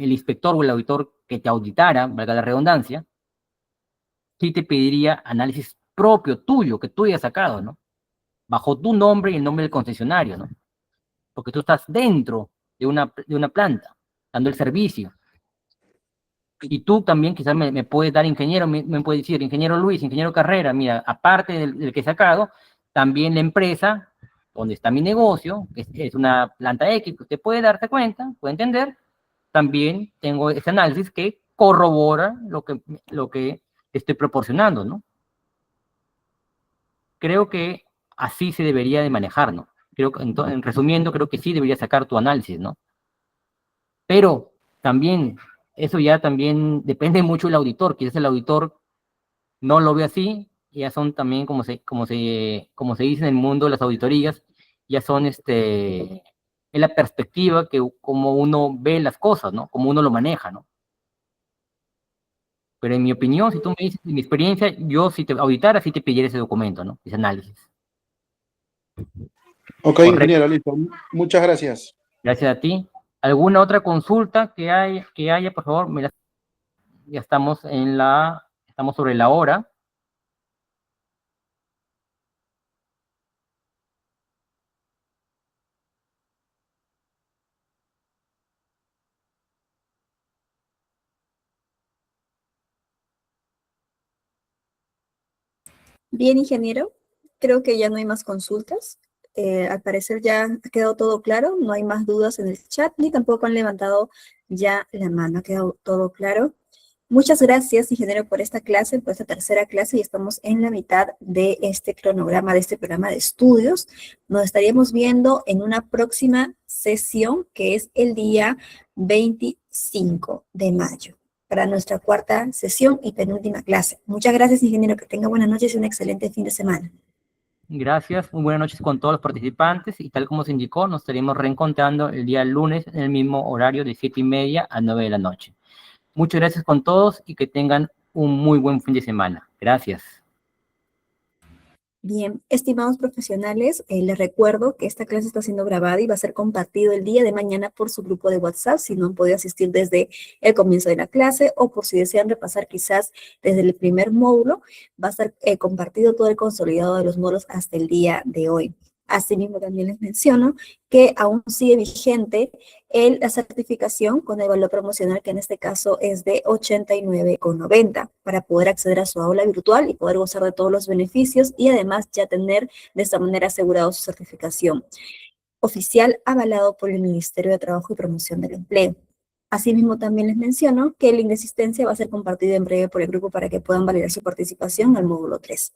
el inspector o el auditor que te auditara, valga la redundancia, sí te pediría análisis propio tuyo, que tú hayas sacado, ¿no? Bajo tu nombre y el nombre del concesionario, ¿no? Porque tú estás dentro de una planta, dando el servicio. Y tú también quizás me puedes dar ingeniero, me puedes decir, ingeniero Luis, ingeniero Carrera, mira, aparte del que he sacado, también la empresa donde está mi negocio, que es una planta X, que usted puede darse cuenta, puede entender, también tengo ese análisis que corrobora lo que estoy proporcionando, ¿no? Creo que así se debería de manejar, ¿no? Creo que, en resumiendo, creo que sí debería sacar tu análisis, ¿no? Pero también, eso ya también depende mucho del auditor, quizás el auditor no lo ve así, ya son también, como se dice en el mundo de las auditorías, ya son, es la perspectiva que como uno ve las cosas, ¿no? Como uno lo maneja, ¿no? Pero en mi opinión, si tú me dices, en mi experiencia, yo si te auditara, sí te pediría ese documento, ¿no? Ese análisis. Ok, Correcto. ingeniero, listo. Muchas gracias. Gracias a ti. ¿Alguna otra consulta que haya, por favor? Ya estamos estamos sobre la hora. Bien, ingeniero, creo que ya no hay más consultas. Al parecer ya ha quedado todo claro, no hay más dudas en el chat, ni tampoco han levantado ya la mano, ha quedado todo claro. Muchas gracias, ingeniero, por esta clase, por esta tercera clase, y estamos en la mitad de este cronograma, de este programa de estudios. Nos estaríamos viendo en una próxima sesión, que es el día 25 de mayo, para nuestra cuarta sesión y penúltima clase. Muchas gracias, ingeniero, que tenga buenas noches y un excelente fin de semana. Gracias, muy buenas noches con todos los participantes, y tal como se indicó, nos estaremos reencontrando el día lunes en el mismo horario de 7:30 a 9 de la noche. Muchas gracias con todos y que tengan un muy buen fin de semana. Gracias. Bien, estimados profesionales, les recuerdo que esta clase está siendo grabada y va a ser compartido el día de mañana por su grupo de WhatsApp, si no han podido asistir desde el comienzo de la clase, o por si desean repasar quizás desde el primer módulo, va a estar compartido todo el consolidado de los módulos hasta el día de hoy. Asimismo, también les menciono que aún sigue vigente la certificación con el valor promocional, que en este caso es de 89,90, para poder acceder a su aula virtual y poder gozar de todos los beneficios, y además ya tener de esta manera asegurado su certificación oficial avalado por el Ministerio de Trabajo y Promoción del Empleo. Asimismo, también les menciono que el link de asistencia va a ser compartido en breve por el grupo para que puedan validar su participación al módulo 3.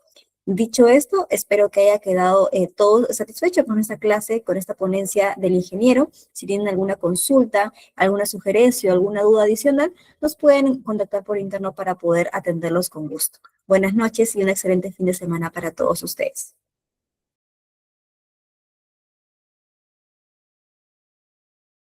Dicho esto, espero que haya quedado todos satisfechos con esta clase, con esta ponencia del ingeniero. Si tienen alguna consulta, alguna sugerencia o alguna duda adicional, nos pueden contactar por interno para poder atenderlos con gusto. Buenas noches y un excelente fin de semana para todos ustedes.